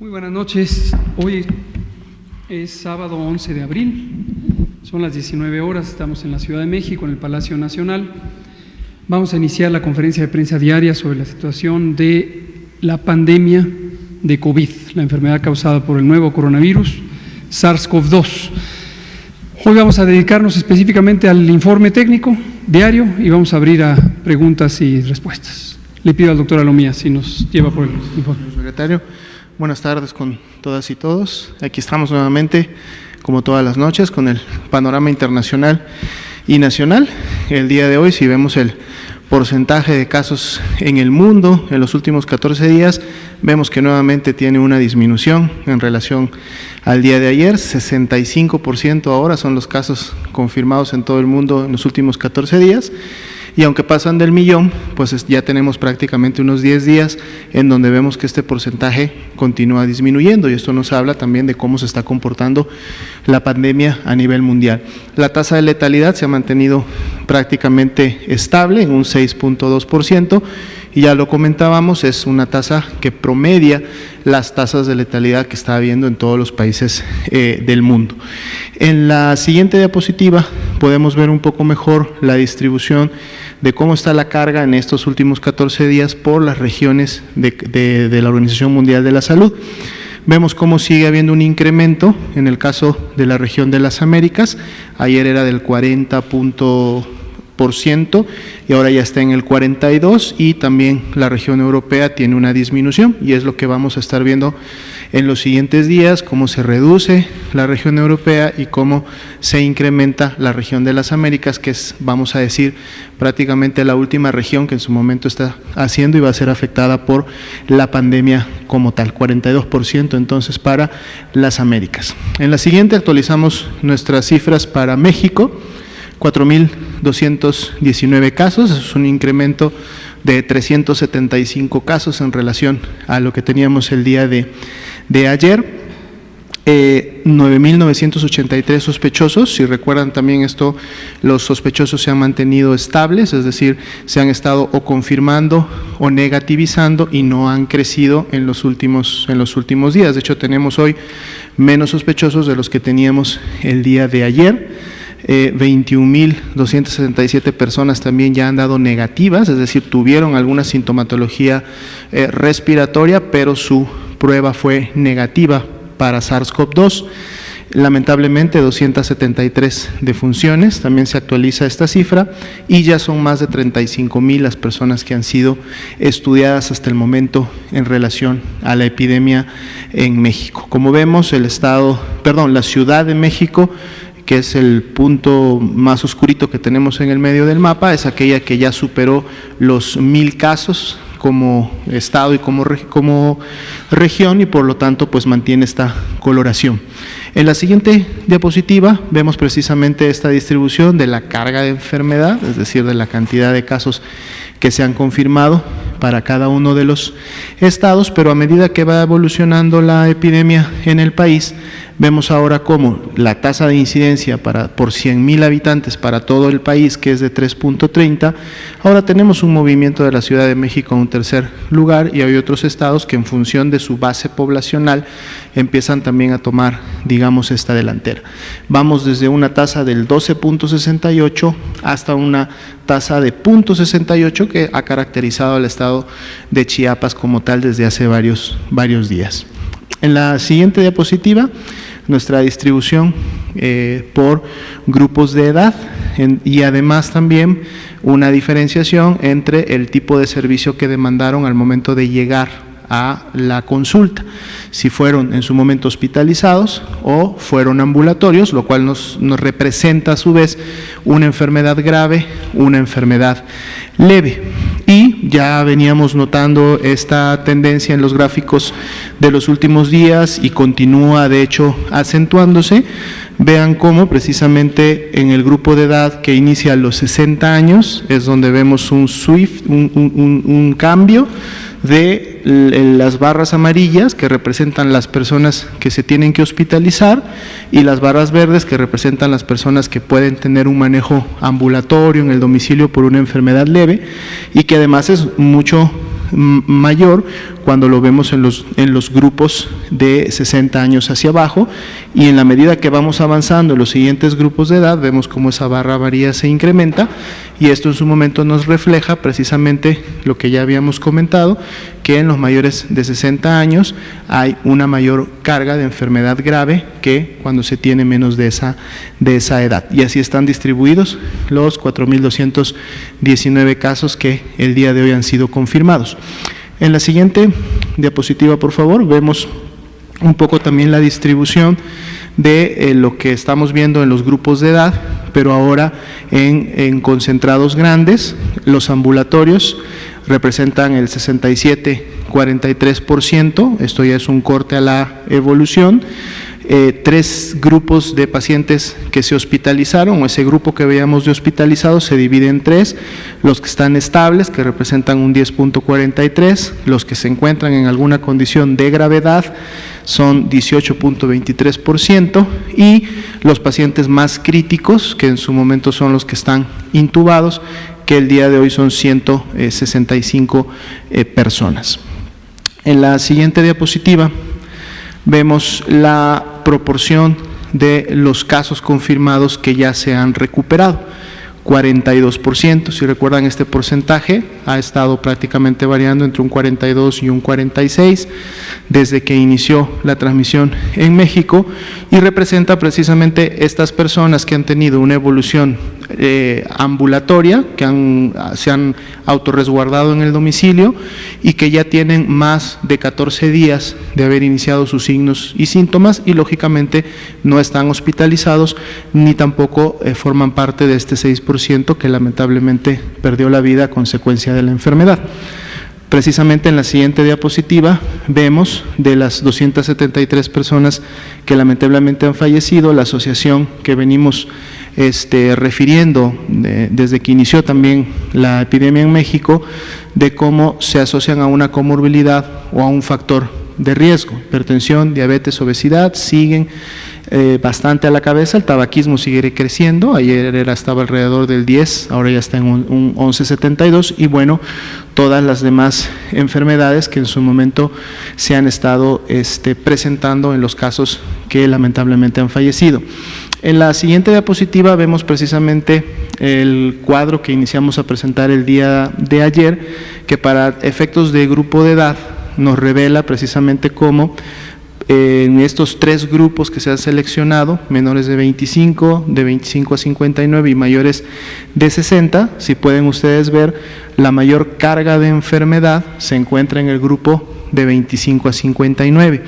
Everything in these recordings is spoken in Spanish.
Muy buenas noches. Hoy es sábado 11 de abril, son las 19 horas, estamos en la Ciudad de México, en el Palacio Nacional. Vamos a iniciar la conferencia de prensa diaria sobre la situación de la pandemia de COVID, la enfermedad causada por el nuevo coronavirus SARS-CoV-2. Hoy vamos a dedicarnos específicamente al informe técnico diario y vamos a abrir a preguntas y respuestas. Le pido al doctor Alomía si nos lleva por el informe. Secretario, buenas tardes con todas y todos. Aquí estamos nuevamente, como todas las noches, con el panorama internacional y nacional. El día de hoy, si vemos el porcentaje de casos en el mundo en los últimos 14 días, vemos que nuevamente tiene una disminución en relación al día de ayer. 65% ahora son los casos confirmados en todo el mundo en los últimos 14 días. Y aunque pasan del millón, pues ya tenemos prácticamente unos 10 días en donde vemos que este porcentaje continúa disminuyendo, y esto nos habla también de cómo se está comportando la pandemia a nivel mundial. La tasa de letalidad se ha mantenido prácticamente estable en un 6.2%, y ya lo comentábamos, es una tasa que promedia las tasas de letalidad que está habiendo en todos los países del mundo. En la siguiente diapositiva podemos ver un poco mejor la distribución de cómo está la carga en estos últimos 14 días por las regiones de la Organización Mundial de la Salud. Vemos cómo sigue habiendo un incremento en el caso de la región de las Américas. Ayer era del 40% y ahora ya está en el 42%, y también la región europea tiene una disminución, y es lo que vamos a estar viendo en los siguientes días, cómo se reduce la región europea y cómo se incrementa la región de las Américas, que es, vamos a decir, prácticamente la última región que en su momento está haciendo y va a ser afectada por la pandemia como tal. 42% entonces para las Américas. En la siguiente actualizamos nuestras cifras para México. 4.219 casos, eso es un incremento de 375 casos en relación a lo que teníamos el día de ayer. 9.983 sospechosos. Si recuerdan también esto, los sospechosos se han mantenido estables, es decir, se han estado o confirmando o negativizando y no han crecido en los últimos días. De hecho, tenemos hoy menos sospechosos de los que teníamos el día de ayer. 21.277 personas también ya han dado negativas, es decir, tuvieron alguna sintomatología respiratoria, pero su prueba fue negativa para SARS-CoV-2. Lamentablemente 273 defunciones, también se actualiza esta cifra, y ya son más de 35,000 las personas que han sido estudiadas hasta el momento en relación a la epidemia en México. Como vemos, la Ciudad de México, que es el punto más oscurito que tenemos en el medio del mapa, es aquella que ya superó los 1,000 casos como estado y como región, y por lo tanto pues mantiene esta coloración. En la siguiente diapositiva vemos precisamente esta distribución de la carga de enfermedad, es decir, de la cantidad de casos que se han confirmado para cada uno de los estados, pero a medida que va evolucionando la epidemia en el país, vemos ahora cómo la tasa de incidencia por 100,000 habitantes para todo el país, que es de 3.30, ahora tenemos un movimiento de la Ciudad de México a un tercer lugar, y hay otros estados que en función de su base poblacional empiezan también a tomar, digamos, esta delantera. Vamos desde una tasa del 12.68 hasta una tasa de 0.68 que ha caracterizado al estado de Chiapas como tal desde hace varios días. En la siguiente diapositiva, nuestra distribución por grupos de edad, y además también una diferenciación entre el tipo de servicio que demandaron al momento de llegar a la consulta, si fueron en su momento hospitalizados o fueron ambulatorios, lo cual nos representa a su vez una enfermedad grave, una enfermedad leve. Y ya veníamos notando esta tendencia en los gráficos de los últimos días y continúa de hecho acentuándose. Vean cómo precisamente en el grupo de edad que inicia a los 60 años es donde vemos un cambio de las barras amarillas que representan las personas que se tienen que hospitalizar, y las barras verdes que representan las personas que pueden tener un manejo ambulatorio en el domicilio por una enfermedad leve, y que además es mucho mayor cuando lo vemos en los grupos de 60 años hacia abajo, y en la medida que vamos avanzando en los siguientes grupos de edad, vemos cómo esa barra varía, se incrementa, y esto en su momento nos refleja precisamente lo que ya habíamos comentado, que en los mayores de 60 años hay una mayor carga de enfermedad grave que cuando se tiene menos de esa edad. Y así están distribuidos los 4.219 casos que el día de hoy han sido confirmados. En la siguiente diapositiva, por favor, vemos un poco también la distribución de lo que estamos viendo en los grupos de edad, pero ahora en concentrados grandes. Los ambulatorios representan el 67,43%, esto ya es un corte a la evolución. 3 grupos de pacientes que se hospitalizaron, o ese grupo que veíamos de hospitalizados se divide en 3, los que están estables, que representan un 10,43%, los que se encuentran en alguna condición de gravedad son 18,23%, y los pacientes más críticos, que en su momento son los que están intubados, que el día de hoy son 165 personas. En la siguiente diapositiva vemos la proporción de los casos confirmados que ya se han recuperado. 42%, si recuerdan, este porcentaje ha estado prácticamente variando entre un 42 y un 46 desde que inició la transmisión en México, y representa precisamente estas personas que han tenido una evolución ambulatoria, que se han autorresguardado en el domicilio y que ya tienen más de 14 días de haber iniciado sus signos y síntomas, y lógicamente no están hospitalizados ni tampoco forman parte de este 6% que lamentablemente perdió la vida a consecuencia de la enfermedad. Precisamente en la siguiente diapositiva vemos de las 273 personas que lamentablemente han fallecido, la asociación que venimos refiriendo desde que inició también la epidemia en México, de cómo se asocian a una comorbilidad o a un factor de riesgo. Hipertensión, diabetes, obesidad siguen bastante a la cabeza. El tabaquismo sigue creciendo, ayer estaba alrededor del 10, ahora ya está en un 11,72, y bueno, todas las demás enfermedades que en su momento se han estado presentando en los casos que lamentablemente han fallecido. En la siguiente diapositiva vemos precisamente el cuadro que iniciamos a presentar el día de ayer, que para efectos de grupo de edad nos revela precisamente cómo en estos 3 grupos que se han seleccionado, menores de 25 a 59 y mayores de 60, si pueden ustedes ver, la mayor carga de enfermedad se encuentra en el grupo de 25 a 59.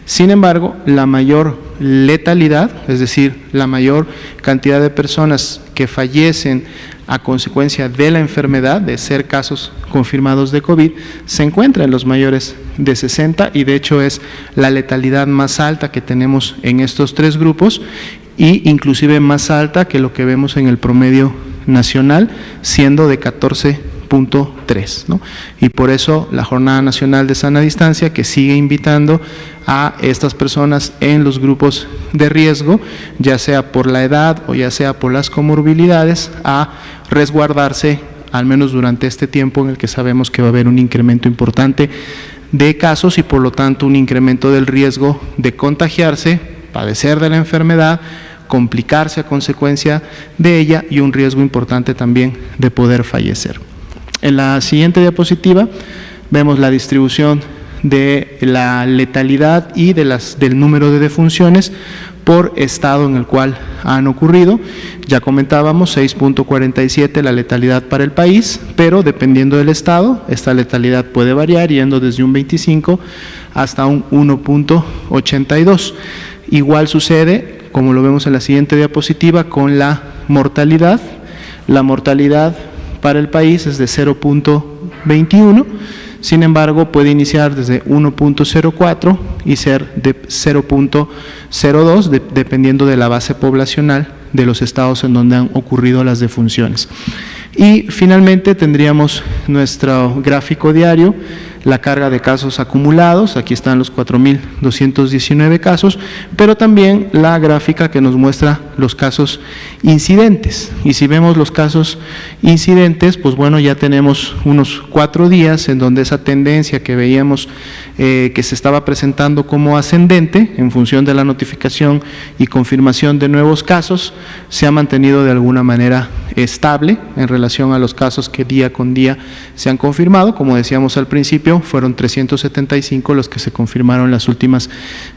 Sin embargo, la mayor letalidad, es decir, la mayor cantidad de personas que fallecen a consecuencia de la enfermedad, de ser casos confirmados de COVID, se encuentra en los mayores de 60, y de hecho es la letalidad más alta que tenemos en estos 3 grupos, y inclusive más alta que lo que vemos en el promedio nacional, siendo de 14,3, ¿no? Y por eso la Jornada Nacional de Sana Distancia, que sigue invitando a estas personas en los grupos de riesgo, ya sea por la edad o ya sea por las comorbilidades, a resguardarse, al menos durante este tiempo en el que sabemos que va a haber un incremento importante de casos y por lo tanto un incremento del riesgo de contagiarse, padecer de la enfermedad, complicarse a consecuencia de ella, y un riesgo importante también de poder fallecer. En la siguiente diapositiva vemos la distribución de la letalidad y del número de defunciones por estado en el cual han ocurrido. Ya comentábamos, 6,47 la letalidad para el país, pero dependiendo del estado, esta letalidad puede variar yendo desde un 25 hasta un 1,82. Igual sucede, como lo vemos en la siguiente diapositiva, con la mortalidad. La mortalidad para el país es de 0,21, sin embargo puede iniciar desde 1,04 y ser de 0,02 dependiendo de la base poblacional de los estados en donde han ocurrido las defunciones. Y finalmente tendríamos nuestro gráfico diario, la carga de casos acumulados, aquí están los 4.219 casos, pero también la gráfica que nos muestra los casos incidentes. Y si vemos los casos incidentes, pues bueno, ya tenemos unos 4 días en donde esa tendencia que veíamos que se estaba presentando como ascendente en función de la notificación y confirmación de nuevos casos, se ha mantenido de alguna manera estable en relación a los casos que día con día se han confirmado. Como decíamos al principio, fueron 375 los que se confirmaron en las últimas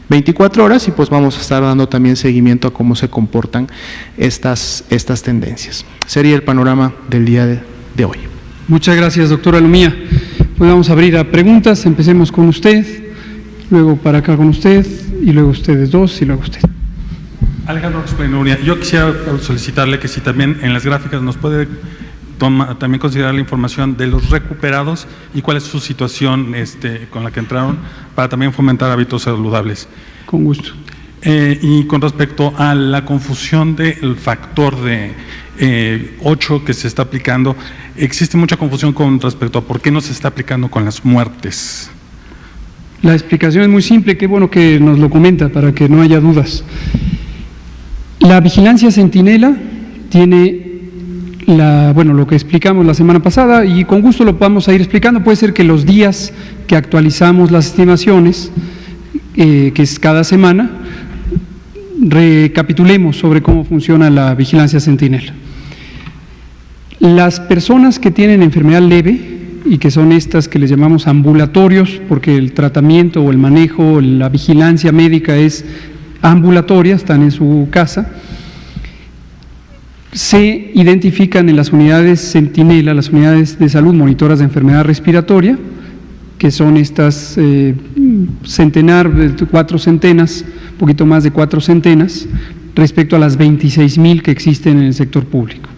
24 horas y pues vamos a estar dando también seguimiento a cómo se comportan estas tendencias. Sería el panorama del día de hoy. Muchas gracias, doctora Lumía. Pues vamos a abrir a preguntas. Empecemos con usted, luego para acá con usted, y luego ustedes dos, y luego usted. Alejandro Explanuria, yo quisiera solicitarle que si también en las gráficas nos puede también considerar la información de los recuperados y cuál es su situación con la que entraron, para también fomentar hábitos saludables. Con gusto. Y con respecto a la confusión del factor de 8 que se está aplicando, existe mucha confusión con respecto a por qué no se está aplicando con las muertes. La explicación es muy simple, qué bueno que nos lo comenta para que no haya dudas. La vigilancia centinela tiene lo que explicamos la semana pasada y con gusto lo vamos a ir explicando. Puede ser que los días que actualizamos las estimaciones, que es cada semana, recapitulemos sobre cómo funciona la vigilancia centinela. Las personas que tienen enfermedad leve y que son estas que les llamamos ambulatorios, porque el tratamiento o el manejo, la vigilancia médica es ambulatoria, están en su casa, se identifican en las unidades centinela, las unidades de salud monitoras de enfermedad respiratoria, que son estas centenar, 4 centenas, un poquito más de 4 centenas, respecto a las 26,000 que existen en el sector público.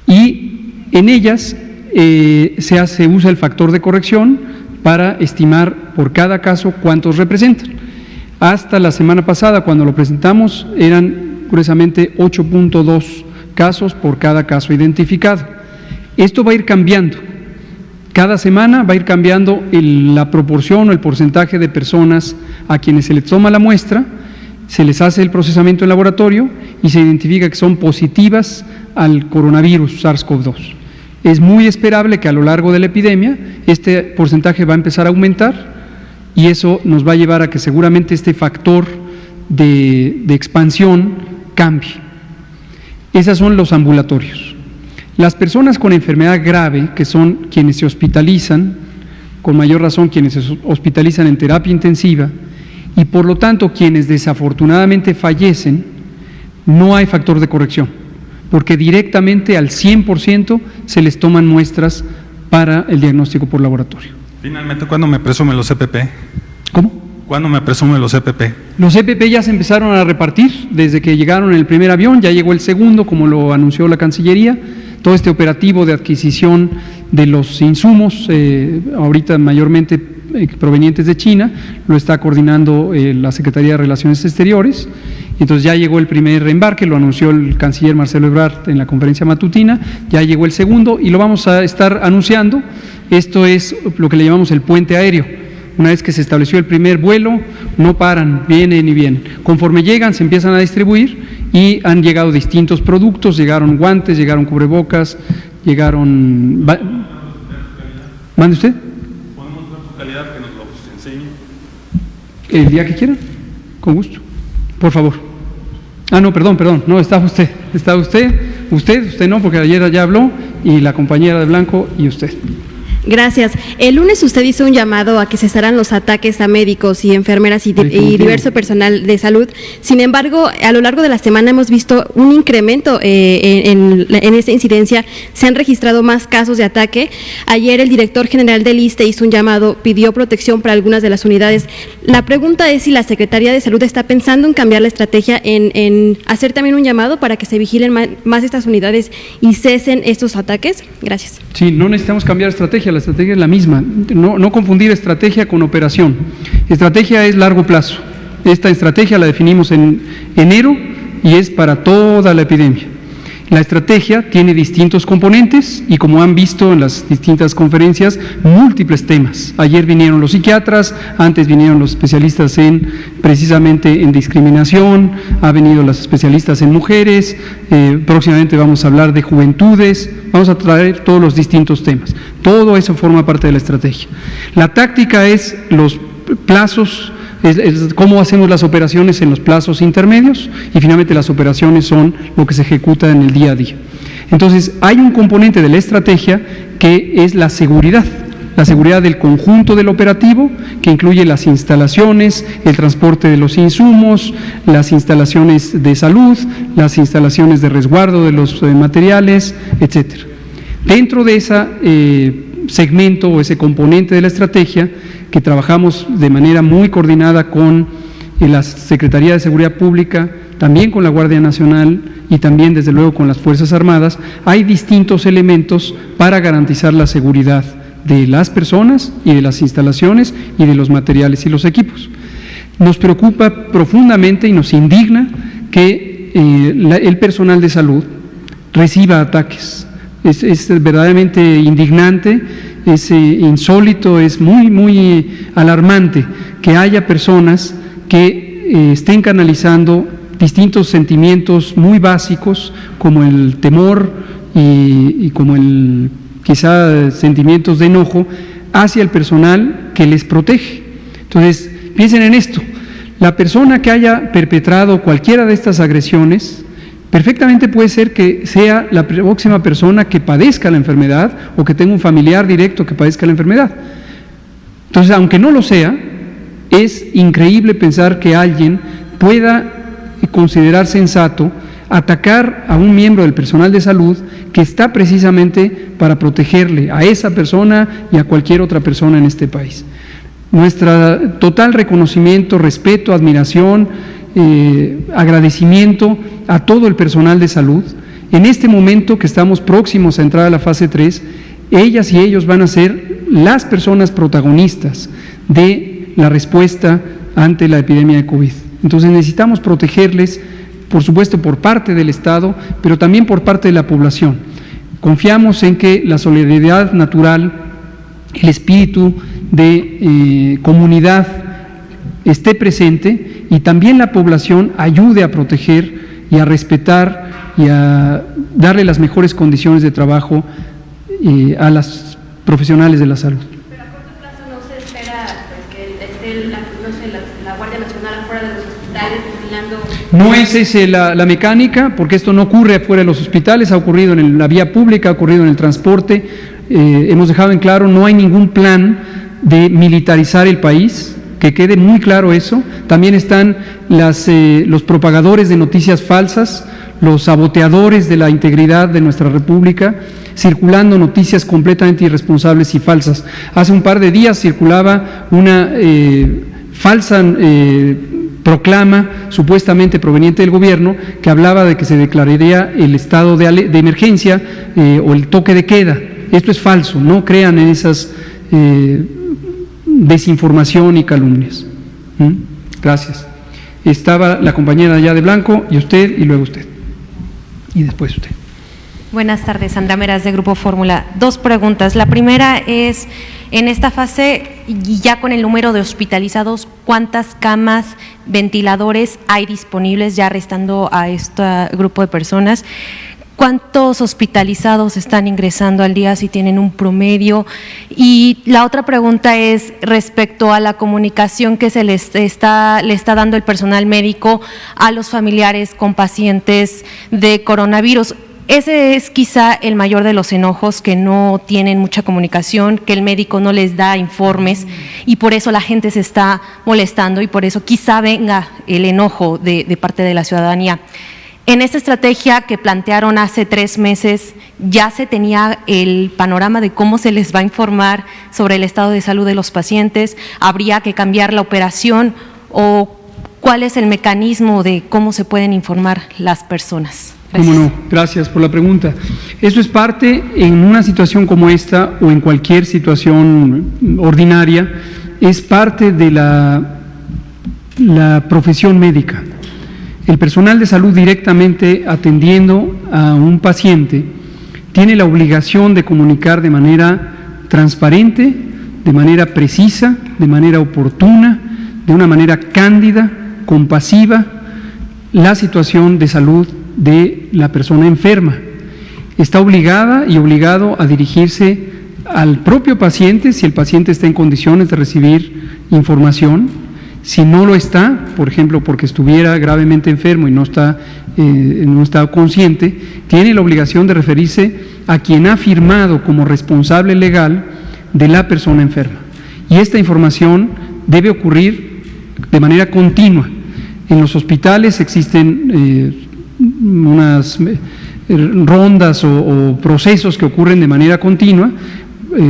Y en ellas se usa el factor de corrección para estimar por cada caso cuántos representan. Hasta la semana pasada, cuando lo presentamos, eran curiosamente 8.2 casos por cada caso identificado. Esto va a ir cambiando. Cada semana va a ir cambiando la proporción o el porcentaje de personas a quienes se les toma la muestra, se les hace el procesamiento en laboratorio y se identifica que son positivas al coronavirus SARS-CoV-2. Es muy esperable que a lo largo de la epidemia este porcentaje va a empezar a aumentar y eso nos va a llevar a que seguramente este factor de expansión cambie. Esos son los ambulatorios. Las personas con enfermedad grave, que son quienes se hospitalizan, con mayor razón quienes se hospitalizan en terapia intensiva, y por lo tanto quienes desafortunadamente fallecen, no hay factor de corrección, porque directamente al 100% se les toman muestras para el diagnóstico por laboratorio. Finalmente, ¿cuándo me presumen los EPP? ¿Cómo? ¿Cuándo me presumen los EPP? Los EPP ya se empezaron a repartir desde que llegaron en el primer avión, ya llegó el segundo, como lo anunció la Cancillería. Todo este operativo de adquisición de los insumos, ahorita mayormente provenientes de China, lo está coordinando la Secretaría de Relaciones Exteriores. Entonces ya llegó el primer embarque, lo anunció el canciller Marcelo Ebrard en la conferencia matutina, ya llegó el segundo y lo vamos a estar anunciando. Esto es lo que le llamamos el puente aéreo. Una vez que se estableció el primer vuelo, no paran, vienen y vienen. Conforme llegan, se empiezan a distribuir y han llegado distintos productos, llegaron guantes, llegaron cubrebocas, llegaron… ¿Mande usted? ¿Podemos ver su calidad que nos lo enseñe? El día que quieran, con gusto. Por favor. No, perdón, no, estaba usted. Usted no, porque ayer ya habló, y la compañera de blanco y usted. Gracias. El lunes usted hizo un llamado a que cesaran los ataques a médicos y enfermeras y diverso personal de salud. Sin embargo, a lo largo de la semana hemos visto un incremento en esta incidencia. Se han registrado más casos de ataque. Ayer el director general del ISSSTE hizo un llamado, pidió protección para algunas de las unidades. La pregunta es si la Secretaría de Salud está pensando en cambiar la estrategia, en hacer también un llamado para que se vigilen más estas unidades y cesen estos ataques. Gracias. Sí, no necesitamos cambiar estrategia, la estrategia es la misma, no confundir estrategia con operación. Estrategia es largo plazo, esta estrategia la definimos en enero y es para toda la epidemia. La estrategia tiene distintos componentes y, como han visto en las distintas conferencias, múltiples temas. Ayer vinieron los psiquiatras, antes vinieron los especialistas precisamente en discriminación, ha venido las especialistas en mujeres, próximamente vamos a hablar de juventudes, vamos a traer todos los distintos temas. Todo eso forma parte de la estrategia. La táctica es los plazos, es cómo hacemos las operaciones en los plazos intermedios, y finalmente las operaciones son lo que se ejecuta en el día a día. Entonces, hay un componente de la estrategia que es la seguridad del conjunto del operativo, que incluye las instalaciones, el transporte de los insumos, las instalaciones de salud, las instalaciones de resguardo de los materiales, etcétera. Dentro de ese segmento o ese componente de la estrategia, que trabajamos de manera muy coordinada con la Secretaría de Seguridad Pública, también con la Guardia Nacional y también, desde luego, con las Fuerzas Armadas, hay distintos elementos para garantizar la seguridad de las personas y de las instalaciones y de los materiales y los equipos. Nos preocupa profundamente y nos indigna que el personal de salud reciba ataques. Es verdaderamente indignante, es insólito, es muy alarmante que haya personas que estén canalizando distintos sentimientos muy básicos, como el temor y como quizá sentimientos de enojo hacia el personal que les protege. Entonces, piensen en esto: la persona que haya perpetrado cualquiera de estas agresiones perfectamente puede ser que sea la próxima persona que padezca la enfermedad o que tenga un familiar directo que padezca la enfermedad. Entonces, aunque no lo sea, es increíble pensar que alguien pueda considerar sensato atacar a un miembro del personal de salud que está precisamente para protegerle a esa persona y a cualquier otra persona en este país. Nuestro total reconocimiento, respeto, admiración, agradecimiento a todo el personal de salud. En este momento que estamos próximos a entrar a la fase 3, ellas y ellos van a ser las personas protagonistas de la respuesta ante la epidemia de COVID. Entonces necesitamos protegerles, por supuesto, por parte del Estado, pero también por parte de la población. Confiamos en que la solidaridad natural, el espíritu de comunidad esté presente, y también la población ayude a proteger y a respetar y a darle las mejores condiciones de trabajo a las profesionales de la salud. Pero a corto plazo no se espera que esté la Guardia Nacional afuera de los hospitales vigilando. No es esa la mecánica, porque esto no ocurre afuera de los hospitales, ha ocurrido en la vía pública, ha ocurrido en el transporte. Hemos dejado en claro, no hay ningún plan de militarizar el país. Que quede muy claro eso. También están los propagadores de noticias falsas, los saboteadores de la integridad de nuestra República, circulando noticias completamente irresponsables y falsas. Hace un par de días circulaba una falsa proclama supuestamente proveniente del gobierno que hablaba de que se declararía el estado de emergencia o el toque de queda. Esto es falso, no crean en esas desinformación y calumnias. Gracias. Estaba la compañera allá de blanco, y usted, y luego usted, y después usted. Buenas tardes, Sandra Meras, de Grupo Fórmula. 2 preguntas. La primera es, en esta fase, y ya con el número de hospitalizados, ¿cuántas camas, ventiladores hay disponibles ya restando a este grupo de personas? ¿Cuántos hospitalizados están ingresando al día, si tienen un promedio? Y la otra pregunta es respecto a la comunicación que le está dando el personal médico a los familiares con pacientes de coronavirus. Ese es quizá el mayor de los enojos, que no tienen mucha comunicación, que el médico no les da informes, y por eso la gente se está molestando, y por eso quizá venga el enojo de parte de la ciudadanía. En esta estrategia que plantearon hace 3 meses, ¿ya se tenía el panorama de cómo se les va a informar sobre el estado de salud de los pacientes? ¿Habría que cambiar la operación? ¿O cuál es el mecanismo de cómo se pueden informar las personas? Gracias. ¿Cómo no? Gracias por la pregunta. Eso es parte, en una situación como esta o en cualquier situación ordinaria, es parte de la profesión médica. el personal de salud directamente atendiendo a un paciente tiene la obligación de comunicar de manera transparente, de manera precisa, de manera oportuna, de una manera cándida, compasiva, la situación de salud de la persona enferma. Está obligada y obligado a dirigirse al propio paciente si el paciente está en condiciones de recibir información. Si no lo está, por ejemplo, porque estuviera gravemente enfermo y no está en un estado consciente, tiene la obligación de referirse a quien ha firmado como responsable legal de la persona enferma. Y esta información debe ocurrir de manera continua. En los hospitales existen unas rondas o procesos que ocurren de manera continua.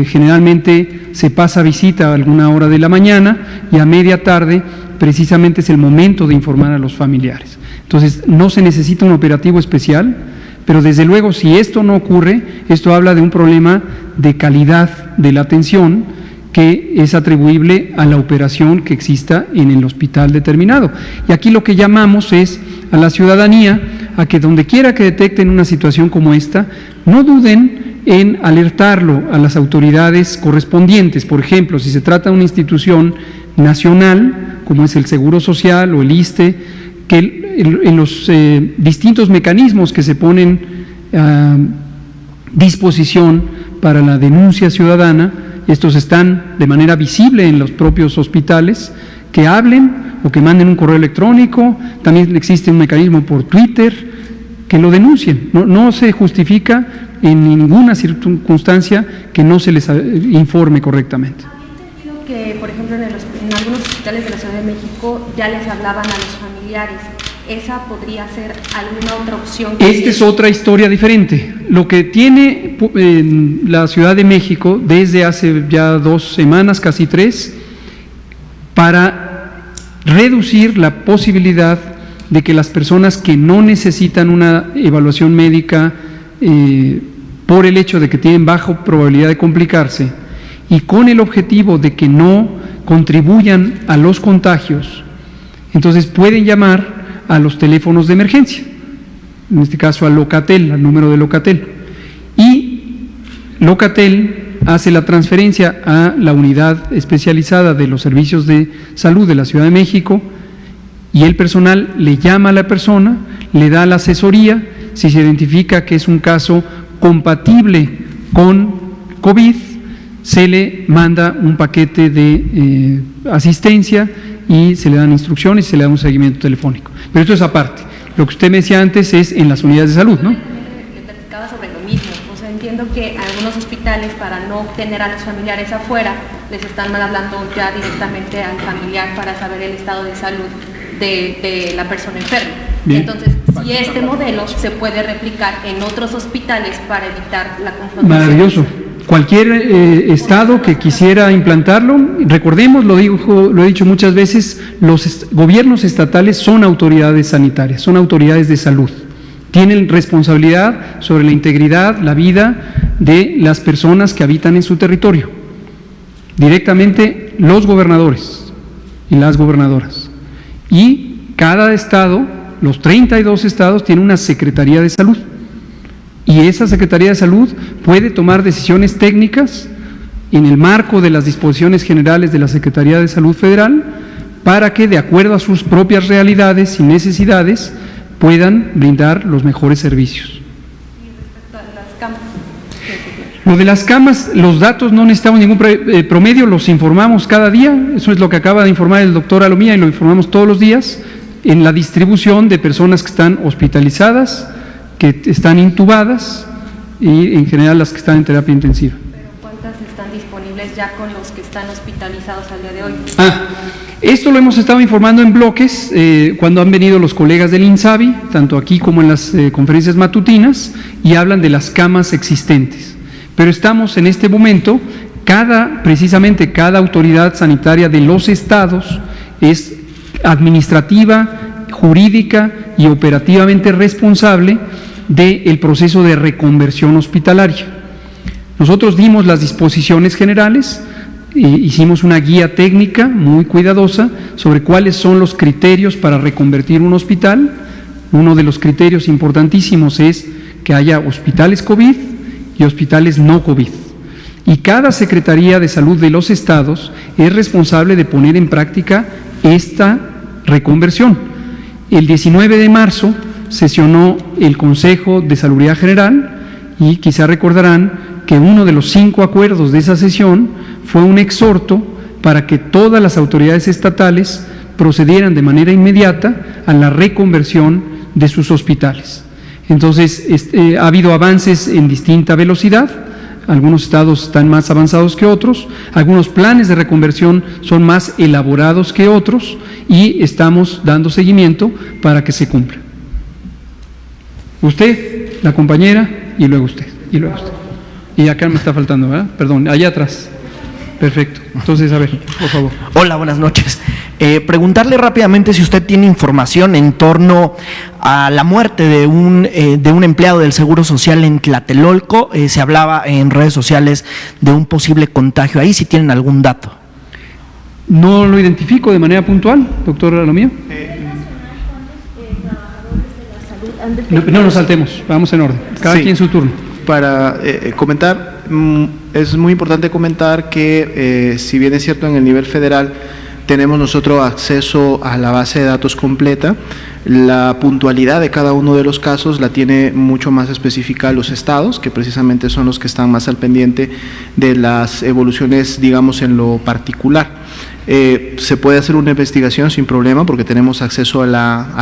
Generalmente se pasa visita a alguna hora de la mañana y a media tarde precisamente es el momento de informar a los familiares. Entonces no se necesita un operativo especial, pero desde luego si esto no ocurre, esto habla de un problema de calidad de la atención que es atribuible a la operación que exista en el hospital determinado. Y aquí lo que llamamos es a la ciudadanía a que donde quiera que detecten una situación como esta, no duden en alertarlo a las autoridades correspondientes. Por ejemplo, si se trata de una institución nacional, como es el Seguro Social o el ISSSTE, que en los distintos mecanismos que se ponen a disposición para la denuncia ciudadana, estos están de manera visible en los propios hospitales, que hablen o que manden un correo electrónico. También existe un mecanismo por Twitter, que lo denuncien. No se justifica en ninguna circunstancia que no se les informe correctamente. Había entendido que, por ejemplo, en algunos hospitales de la Ciudad de México ya les hablaban a los familiares. ¿Esa podría ser alguna otra opción? Esta es otra historia diferente. Lo que tiene la Ciudad de México desde hace ya 2 semanas, casi 3, para reducir la posibilidad de que las personas que no necesitan una evaluación médica por el hecho de que tienen baja probabilidad de complicarse y con el objetivo de que no contribuyan a los contagios, entonces pueden llamar a los teléfonos de emergencia, en este caso al Locatel, al número de Locatel, y Locatel hace la transferencia a la unidad especializada de los servicios de salud de la Ciudad de México y el personal le llama a la persona, le da la asesoría. Si se identifica que es un caso compatible con COVID, se le manda un paquete de asistencia y se le dan instrucciones y se le da un seguimiento telefónico. Pero esto es aparte. Lo que usted me decía antes es en las unidades de salud, ¿no? Le platicaba sobre lo mismo. O sea, entiendo que algunos hospitales, para no tener a los familiares afuera, les están hablando ya directamente al familiar para saber el estado de salud de la persona enferma. Bien. Entonces, si este modelo se puede replicar en otros hospitales para evitar la confrontación. Maravilloso. Cualquier estado que quisiera implantarlo, recordemos, lo he dicho muchas veces, los gobiernos estatales son autoridades sanitarias, son autoridades de salud. Tienen responsabilidad sobre la integridad, la vida de las personas que habitan en su territorio. Directamente los gobernadores y las gobernadoras. Y cada estado, los 32 estados, tienen una Secretaría de Salud. Y esa Secretaría de Salud puede tomar decisiones técnicas en el marco de las disposiciones generales de la Secretaría de Salud Federal para que, de acuerdo a sus propias realidades y necesidades, puedan brindar los mejores servicios. Y respecto a las camas. Lo de las camas, los datos no necesitamos ningún promedio, los informamos cada día. Eso es lo que acaba de informar el doctor Alomía y lo informamos todos los días en la distribución de personas que están hospitalizadas, que están intubadas y en general las que están en terapia intensiva. ¿Pero cuántas están disponibles ya con los que están hospitalizados al día de hoy? Esto lo hemos estado informando en bloques cuando han venido los colegas del INSABI, tanto aquí como en las conferencias matutinas, y hablan de las camas existentes. Pero estamos en este momento, precisamente cada autoridad sanitaria de los estados es administrativa, jurídica y operativamente responsable del proceso de reconversión hospitalaria. Nosotros dimos las disposiciones generales, hicimos una guía técnica muy cuidadosa sobre cuáles son los criterios para reconvertir un hospital uno de los criterios importantísimos es que haya hospitales COVID y hospitales no COVID. Y cada Secretaría de Salud de los estados es responsable de poner en práctica esta reconversión. El 19 de marzo sesionó el Consejo de Salubridad General y quizá recordarán que uno de los 5 acuerdos de esa sesión fue un exhorto para que todas las autoridades estatales procedieran de manera inmediata a la reconversión de sus hospitales. Entonces, ha habido avances en distinta velocidad. Algunos estados están más avanzados que otros, algunos planes de reconversión son más elaborados que otros y estamos dando seguimiento para que se cumpla. Usted, la compañera, y luego usted, y luego usted. Y acá me está faltando, ¿verdad? Perdón, allá atrás. Perfecto. Entonces, a ver, por favor. Hola, buenas noches. Preguntarle rápidamente si usted tiene información en torno a la muerte de un empleado del Seguro Social en Tlatelolco. Se hablaba en redes sociales de un posible contagio ahí, si tienen algún dato. No lo identifico de manera puntual, doctor Alomía. No nos saltemos, vamos en orden. Cada quien su turno. Para comentar, es muy importante comentar que si bien es cierto en el nivel federal tenemos nosotros acceso a la base de datos completa, la puntualidad de cada uno de los casos la tiene mucho más específica los estados, que precisamente son los que están más al pendiente de las evoluciones, digamos, en lo particular. Se puede hacer una investigación sin problema porque tenemos acceso a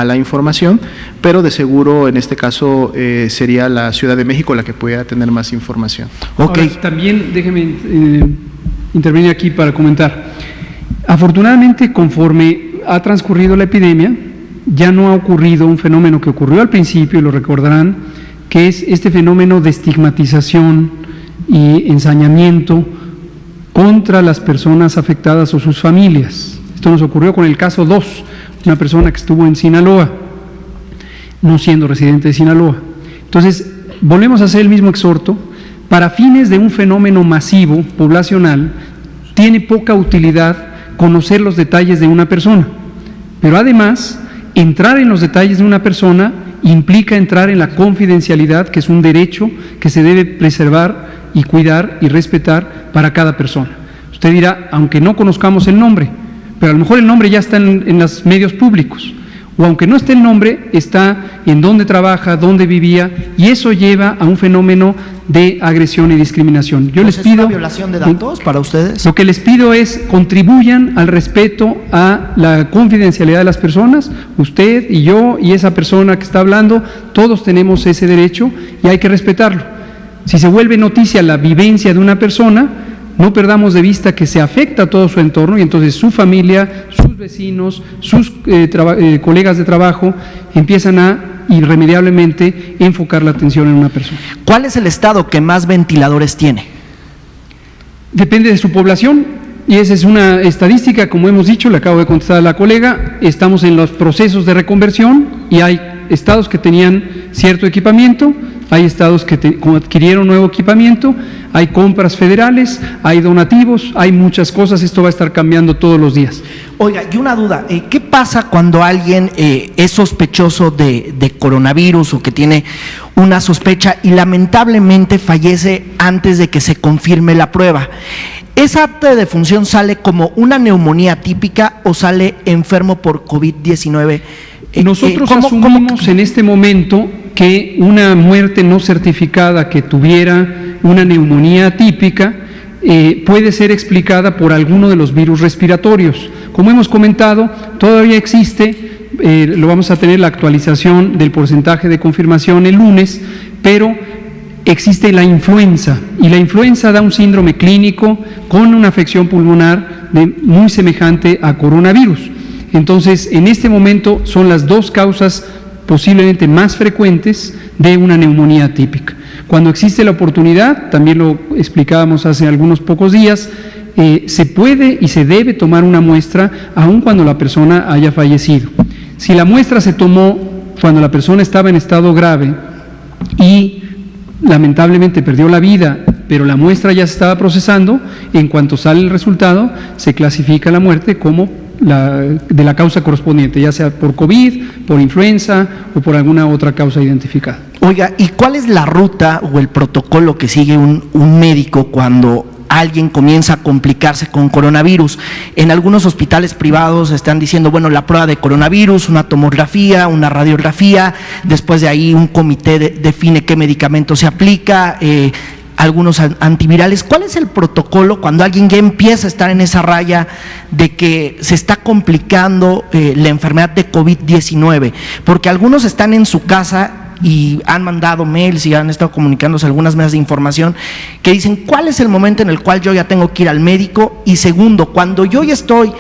la información, pero de seguro en este caso sería la Ciudad de México la que pudiera tener más información. Okay. Ahora, también déjeme intervenir aquí para comentar. Afortunadamente, conforme ha transcurrido la epidemia, ya no ha ocurrido un fenómeno que ocurrió al principio, y lo recordarán, que es este fenómeno de estigmatización y ensañamiento contra las personas afectadas o sus familias. Esto nos ocurrió con el caso 2, una persona que estuvo en Sinaloa, no siendo residente de Sinaloa. Entonces, volvemos a hacer el mismo exhorto. Para fines de un fenómeno masivo, poblacional, tiene poca utilidad conocer los detalles de una persona, pero además, entrar en los detalles de una persona implica entrar en la confidencialidad, que es un derecho que se debe preservar y cuidar y respetar para cada persona. Usted dirá, aunque no conozcamos el nombre, pero a lo mejor el nombre ya está en los medios públicos, o aunque no esté el nombre, está en dónde trabaja, dónde vivía, y eso lleva a un fenómeno de agresión y discriminación. Yo les pido, ¿es una violación de datos para ustedes? Lo que les pido es contribuyan al respeto a la confidencialidad de las personas. Usted y yo y esa persona que está hablando, todos tenemos ese derecho y hay que respetarlo. Si se vuelve noticia la vivencia de una persona, no perdamos de vista que se afecta a todo su entorno y entonces su familia, sus vecinos, sus colegas de trabajo empiezan a irremediablemente enfocar la atención en una persona. ¿Cuál es el estado que más ventiladores tiene? Depende de su población y esa es una estadística, como hemos dicho, le acabo de contestar a la colega, estamos en los procesos de reconversión y hay estados que tenían cierto equipamiento, hay estados que adquirieron nuevo equipamiento, hay compras federales, hay donativos, hay muchas cosas, esto va a estar cambiando todos los días. Oiga, y una duda, ¿qué pasa cuando alguien es sospechoso de coronavirus o que tiene una sospecha y lamentablemente fallece antes de que se confirme la prueba? ¿Esa acta de defunción sale como una neumonía típica o sale enfermo por COVID-19? Nosotros asumimos en este momento que una muerte no certificada que tuviera una neumonía típica puede ser explicada por alguno de los virus respiratorios. Como hemos comentado, todavía existe, lo vamos a tener la actualización del porcentaje de confirmación el lunes, pero existe la influenza, y la influenza da un síndrome clínico con una afección pulmonar muy semejante a coronavirus. Entonces, en este momento son las dos causas posiblemente más frecuentes de una neumonía típica. Cuando existe la oportunidad, también lo explicábamos hace algunos pocos días, se puede y se debe tomar una muestra aun cuando la persona haya fallecido. Si la muestra se tomó cuando la persona estaba en estado grave y lamentablemente perdió la vida, pero la muestra ya se estaba procesando, en cuanto sale el resultado, se clasifica la muerte como de la causa correspondiente, ya sea por COVID, por influenza o por alguna otra causa identificada. Oiga, ¿y cuál es la ruta o el protocolo que sigue un médico cuando alguien comienza a complicarse con coronavirus? En algunos hospitales privados están diciendo, bueno, la prueba de coronavirus, una tomografía, una radiografía, después de ahí un comité define qué medicamento se aplica, algunos antivirales. ¿Cuál es el protocolo cuando alguien ya empieza a estar en esa raya de que se está complicando la enfermedad de COVID-19? Porque algunos están en su casa y han mandado mails y han estado comunicándose algunas mesas de información que dicen cuál es el momento en el cual yo ya tengo que ir al médico, y segundo, cuando yo ya estoy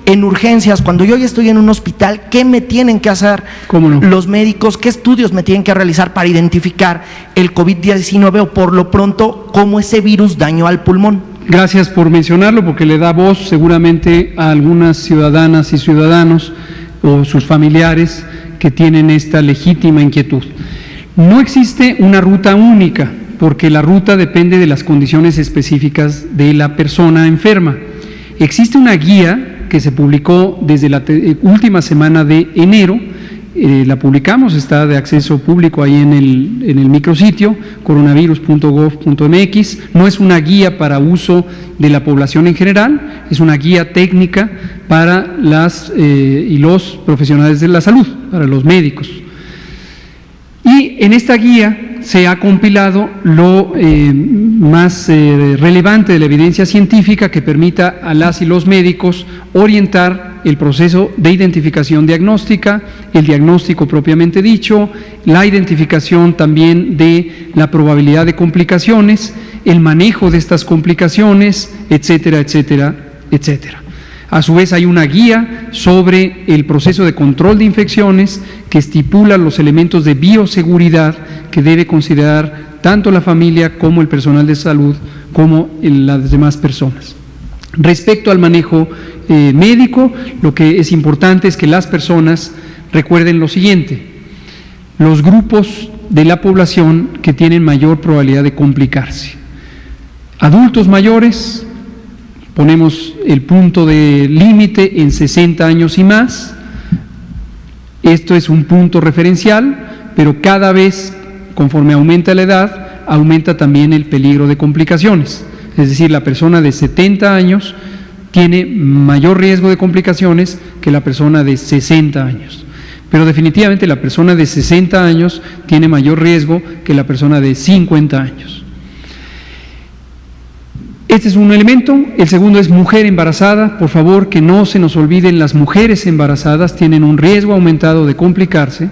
en urgencias, cuando yo ya estoy en un hospital, ¿qué me tienen que hacer los médicos? ¿Qué estudios me tienen que realizar para identificar el COVID-19 o por lo pronto cómo ese virus dañó al pulmón? Gracias por mencionarlo, porque le da voz seguramente a algunas ciudadanas y ciudadanos o sus familiares que tienen esta legítima inquietud. No existe una ruta única, porque la ruta depende de las condiciones específicas de la persona enferma. Existe una guía que se publicó desde la última semana de enero, la publicamos, está de acceso público ahí en el micrositio coronavirus.gov.mx. No es una guía para uso de la población en general, es una guía técnica para las y los profesionales de la salud, para los médicos. Y en esta guía se ha compilado lo más relevante de la evidencia científica que permita a las y los médicos orientar el proceso de identificación diagnóstica, el diagnóstico propiamente dicho, la identificación también de la probabilidad de complicaciones, el manejo de estas complicaciones, etcétera, etcétera, etcétera. A su vez hay una guía sobre el proceso de control de infecciones que estipula los elementos de bioseguridad que debe considerar tanto la familia como el personal de salud como las demás personas. Respecto al manejo médico, lo que es importante es que las personas recuerden lo siguiente: los grupos de la población que tienen mayor probabilidad de complicarse. Adultos mayores, ponemos el punto de límite en 60 años y más. Esto es un punto referencial, pero cada vez, conforme aumenta la edad, aumenta también el peligro de complicaciones. Es decir, la persona de 70 años tiene mayor riesgo de complicaciones que la persona de 60 años. Pero definitivamente la persona de 60 años tiene mayor riesgo que la persona de 50 años. Este es un elemento. El segundo es mujer embarazada. Por favor, que no se nos olviden, las mujeres embarazadas tienen un riesgo aumentado de complicarse.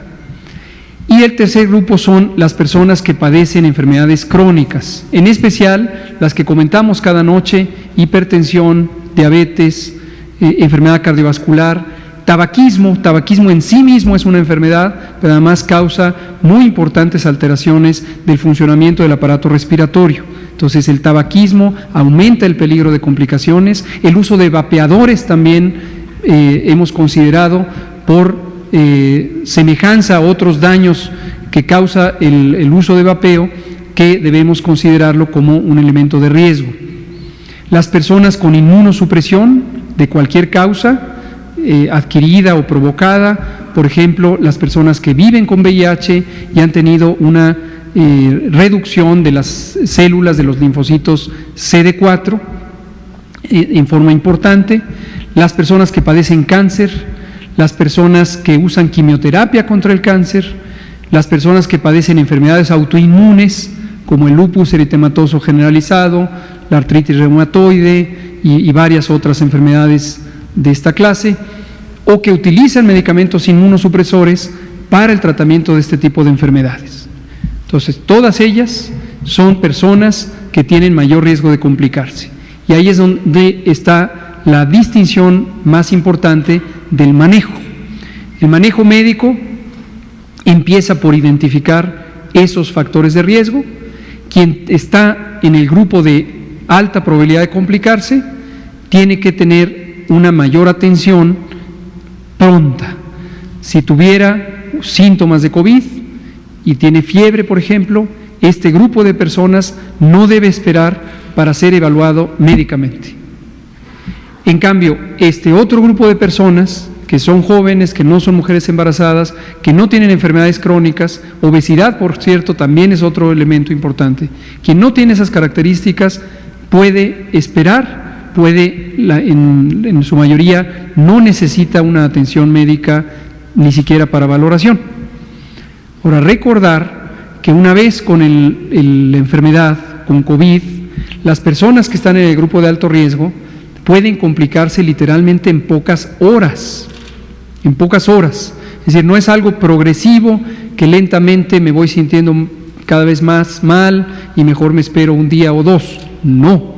Y el tercer grupo son las personas que padecen enfermedades crónicas, en especial las que comentamos cada noche: hipertensión, diabetes, enfermedad cardiovascular, tabaquismo. Tabaquismo en sí mismo es una enfermedad, pero además causa muy importantes alteraciones del funcionamiento del aparato respiratorio. Entonces el tabaquismo aumenta el peligro de complicaciones. El uso de vapeadores también hemos considerado por semejanza a otros daños que causa el uso de vapeo, que debemos considerarlo como un elemento de riesgo. Las personas con inmunosupresión de cualquier causa, adquirida o provocada, por ejemplo, las personas que viven con VIH y han tenido una reducción de las células de los linfocitos CD4 en forma importante, las personas que padecen cáncer, las personas que usan quimioterapia contra el cáncer, las personas que padecen enfermedades autoinmunes como el lupus eritematoso generalizado, la artritis reumatoide y varias otras enfermedades de esta clase, o que utilizan medicamentos inmunosupresores para el tratamiento de este tipo de enfermedades. Entonces, todas ellas son personas que tienen mayor riesgo de complicarse. Y ahí es donde está la distinción más importante del manejo. El manejo médico empieza por identificar esos factores de riesgo. Quien está en el grupo de alta probabilidad de complicarse tiene que tener una mayor atención pronta. Si tuviera síntomas de COVID y tiene fiebre, por ejemplo, este grupo de personas no debe esperar para ser evaluado médicamente. En cambio, este otro grupo de personas que son jóvenes, que no son mujeres embarazadas, que no tienen enfermedades crónicas, obesidad, por cierto, también es otro elemento importante. Quien no tiene esas características puede esperar, en su mayoría no necesita una atención médica ni siquiera para valoración. Ahora, recordar que una vez con la enfermedad, con COVID, las personas que están en el grupo de alto riesgo pueden complicarse literalmente en pocas horas. Es decir, no es algo progresivo que lentamente me voy sintiendo cada vez más mal y mejor me espero un día o dos. No.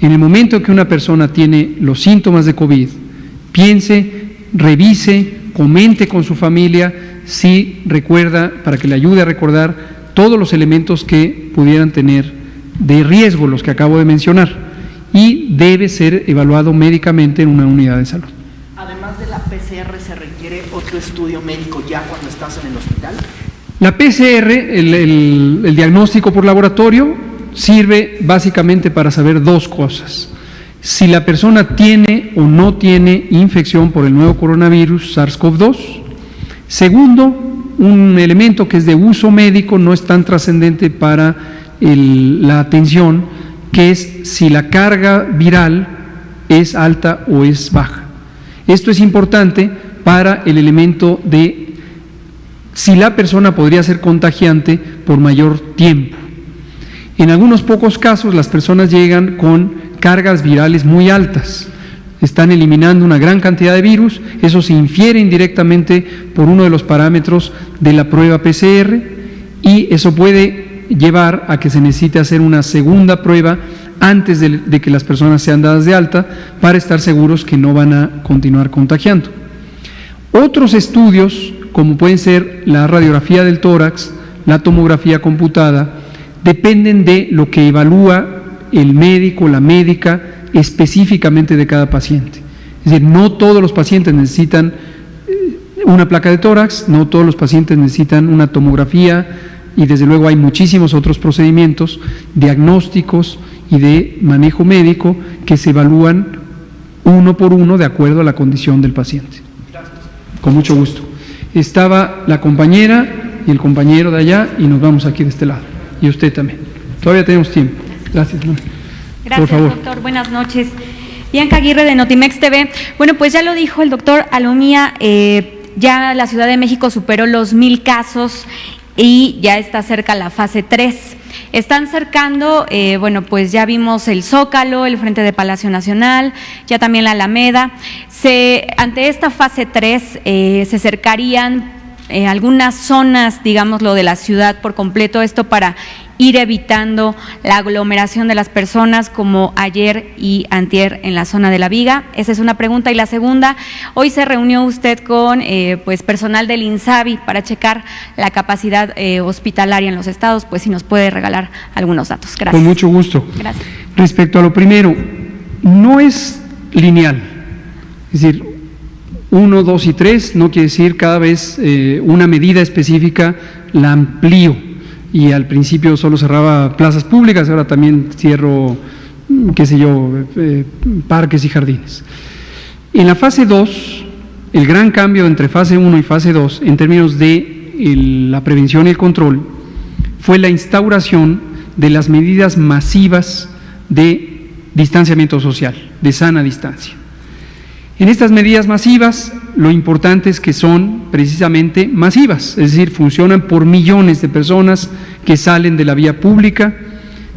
En el momento que una persona tiene los síntomas de COVID, piense, revise, comente con su familia si recuerda, para que le ayude a recordar todos los elementos que pudieran tener de riesgo, los que acabo de mencionar, y debe ser evaluado médicamente en una unidad de salud. Además de la PCR, ¿se requiere otro estudio médico ya cuando estás en el hospital? La PCR, el diagnóstico por laboratorio, sirve básicamente para saber dos cosas: si la persona tiene o no tiene infección por el nuevo coronavirus SARS-CoV-2. Segundo, un elemento que es de uso médico, no es tan trascendente para la atención, que es si la carga viral es alta o es baja. Esto es importante para el elemento de si la persona podría ser contagiante por mayor tiempo. En algunos pocos casos las personas llegan con cargas virales muy altas, están eliminando una gran cantidad de virus, eso se infiere indirectamente por uno de los parámetros de la prueba PCR y eso puede llevar a que se necesite hacer una segunda prueba antes de que las personas sean dadas de alta para estar seguros que no van a continuar contagiando. Otros estudios, como pueden ser la radiografía del tórax, la tomografía computada, dependen de lo que evalúa el médico, la médica, específicamente de cada paciente. Es decir, no todos los pacientes necesitan una placa de tórax, no todos los pacientes necesitan una tomografía y desde luego hay muchísimos otros procedimientos diagnósticos y de manejo médico que se evalúan uno por uno de acuerdo a la condición del paciente. Con mucho gusto. Estaba la compañera y el compañero de allá y nos vamos aquí de este lado. Y usted también. Todavía tenemos tiempo. Gracias, Manuel. Gracias, por favor. doctor. Buenas noches. Bianca Aguirre de Notimex TV. Bueno, pues ya lo dijo el doctor Alomía, ya la Ciudad de México superó los 1,000 casos y ya está cerca la fase 3. Están cercando, bueno, pues ya vimos el Zócalo, el frente de Palacio Nacional, ya también la Alameda. Ante esta fase 3 se cercarían algunas zonas, digámoslo, de la ciudad por completo, esto para ir evitando la aglomeración de las personas como ayer y antier en la zona de la Viga. Esa es una pregunta. Y la segunda, hoy se reunió usted con pues personal del INSABI para checar la capacidad hospitalaria en los estados, pues si nos puede regalar algunos datos. Gracias. Con mucho gusto. Gracias. Respecto a lo primero, no es lineal, es decir, 1, 2 y 3 no quiere decir cada vez una medida específica la amplío. Y al principio solo cerraba plazas públicas, ahora también cierro, qué sé yo, parques y jardines. En la fase 2, el gran cambio entre fase 1 y fase 2, en términos de la prevención y el control, fue la instauración de las medidas masivas de distanciamiento social, de sana distancia. En estas medidas masivas, lo importante es que son precisamente masivas, es decir, funcionan por millones de personas que salen de la vía pública.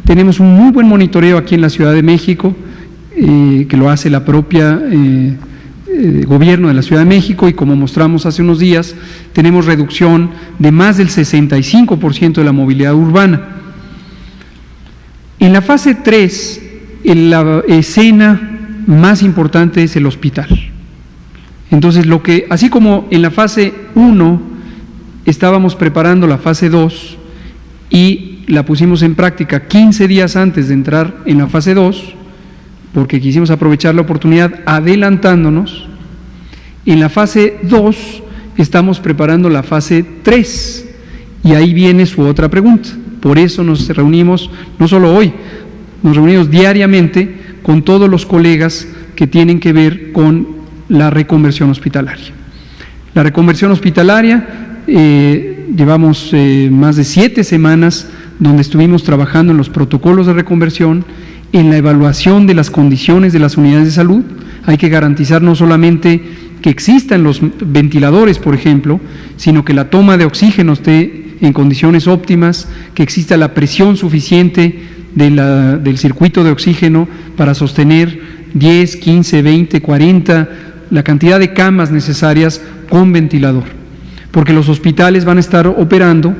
Tenemos un muy buen monitoreo aquí en la Ciudad de México, que lo hace la propia gobierno de la Ciudad de México, y como mostramos hace unos días, tenemos reducción de más del 65% de la movilidad urbana. En la fase 3, la escena más importante es el hospital. Entonces, así como en la fase 1 estábamos preparando la fase 2 y la pusimos en práctica 15 días antes de entrar en la fase 2, porque quisimos aprovechar la oportunidad adelantándonos, en la fase 2 estamos preparando la fase 3 y ahí viene su otra pregunta. Por eso nos reunimos, no solo hoy, nos reunimos diariamente con todos los colegas que tienen que ver con la reconversión hospitalaria. La reconversión hospitalaria, llevamos más de 7 semanas donde estuvimos trabajando en los protocolos de reconversión, en la evaluación de las condiciones de las unidades de salud. Hay que garantizar no solamente que existan los ventiladores, por ejemplo, sino que la toma de oxígeno esté en condiciones óptimas, que exista la presión suficiente del circuito de oxígeno para sostener 10, 15, 20, 40, la cantidad de camas necesarias con ventilador, porque los hospitales van a estar operando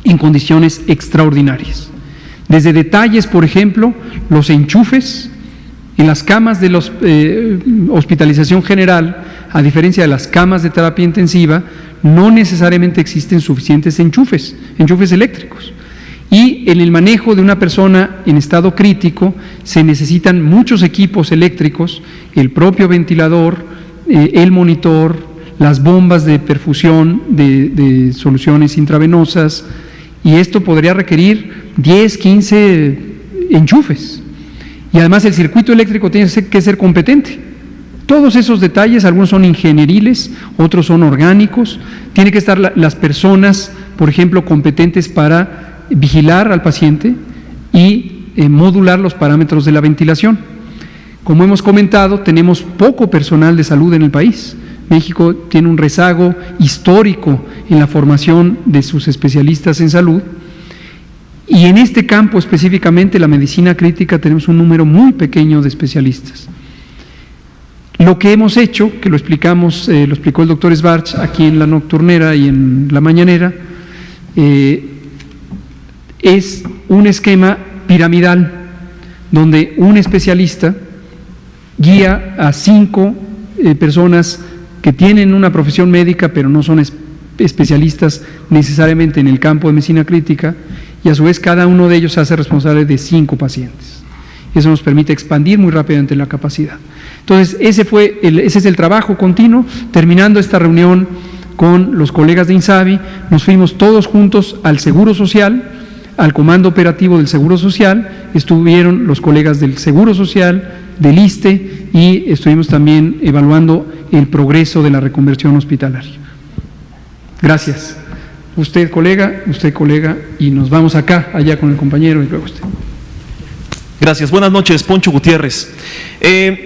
en condiciones extraordinarias. Desde detalles, por ejemplo, los enchufes en las camas de la hospitalización general, a diferencia de las camas de terapia intensiva, no necesariamente existen suficientes enchufes eléctricos. Y en el manejo de una persona en estado crítico se necesitan muchos equipos eléctricos, el propio ventilador, el monitor, las bombas de perfusión de soluciones intravenosas, y esto podría requerir 10, 15 enchufes. Y además el circuito eléctrico tiene que ser competente. Todos esos detalles, algunos son ingenieriles, otros son orgánicos. Tiene que estar las personas, por ejemplo, competentes para vigilar al paciente y modular los parámetros de la ventilación. Como hemos comentado, tenemos poco personal de salud en el país. México tiene un rezago histórico en la formación de sus especialistas en salud. Y en este campo específicamente, la medicina crítica, tenemos un número muy pequeño de especialistas. Lo que hemos hecho, que lo explicamos, lo explicó el doctor Schwartz aquí en la nocturnera y en la mañanera, es un esquema piramidal, donde un especialista guía a 5 personas que tienen una profesión médica, pero no son especialistas necesariamente en el campo de medicina crítica, y a su vez cada uno de ellos se hace responsable de 5 pacientes. Eso nos permite expandir muy rápidamente la capacidad. Entonces, ese es el trabajo continuo. Terminando esta reunión con los colegas de INSABI, nos fuimos todos juntos al Seguro Social, al Comando Operativo del Seguro Social, estuvieron los colegas del Seguro Social, del ISSSTE, y estuvimos también evaluando el progreso de la reconversión hospitalaria. Gracias. Usted colega, y nos vamos allá con el compañero y luego usted. Gracias. Buenas noches, Poncho Gutiérrez.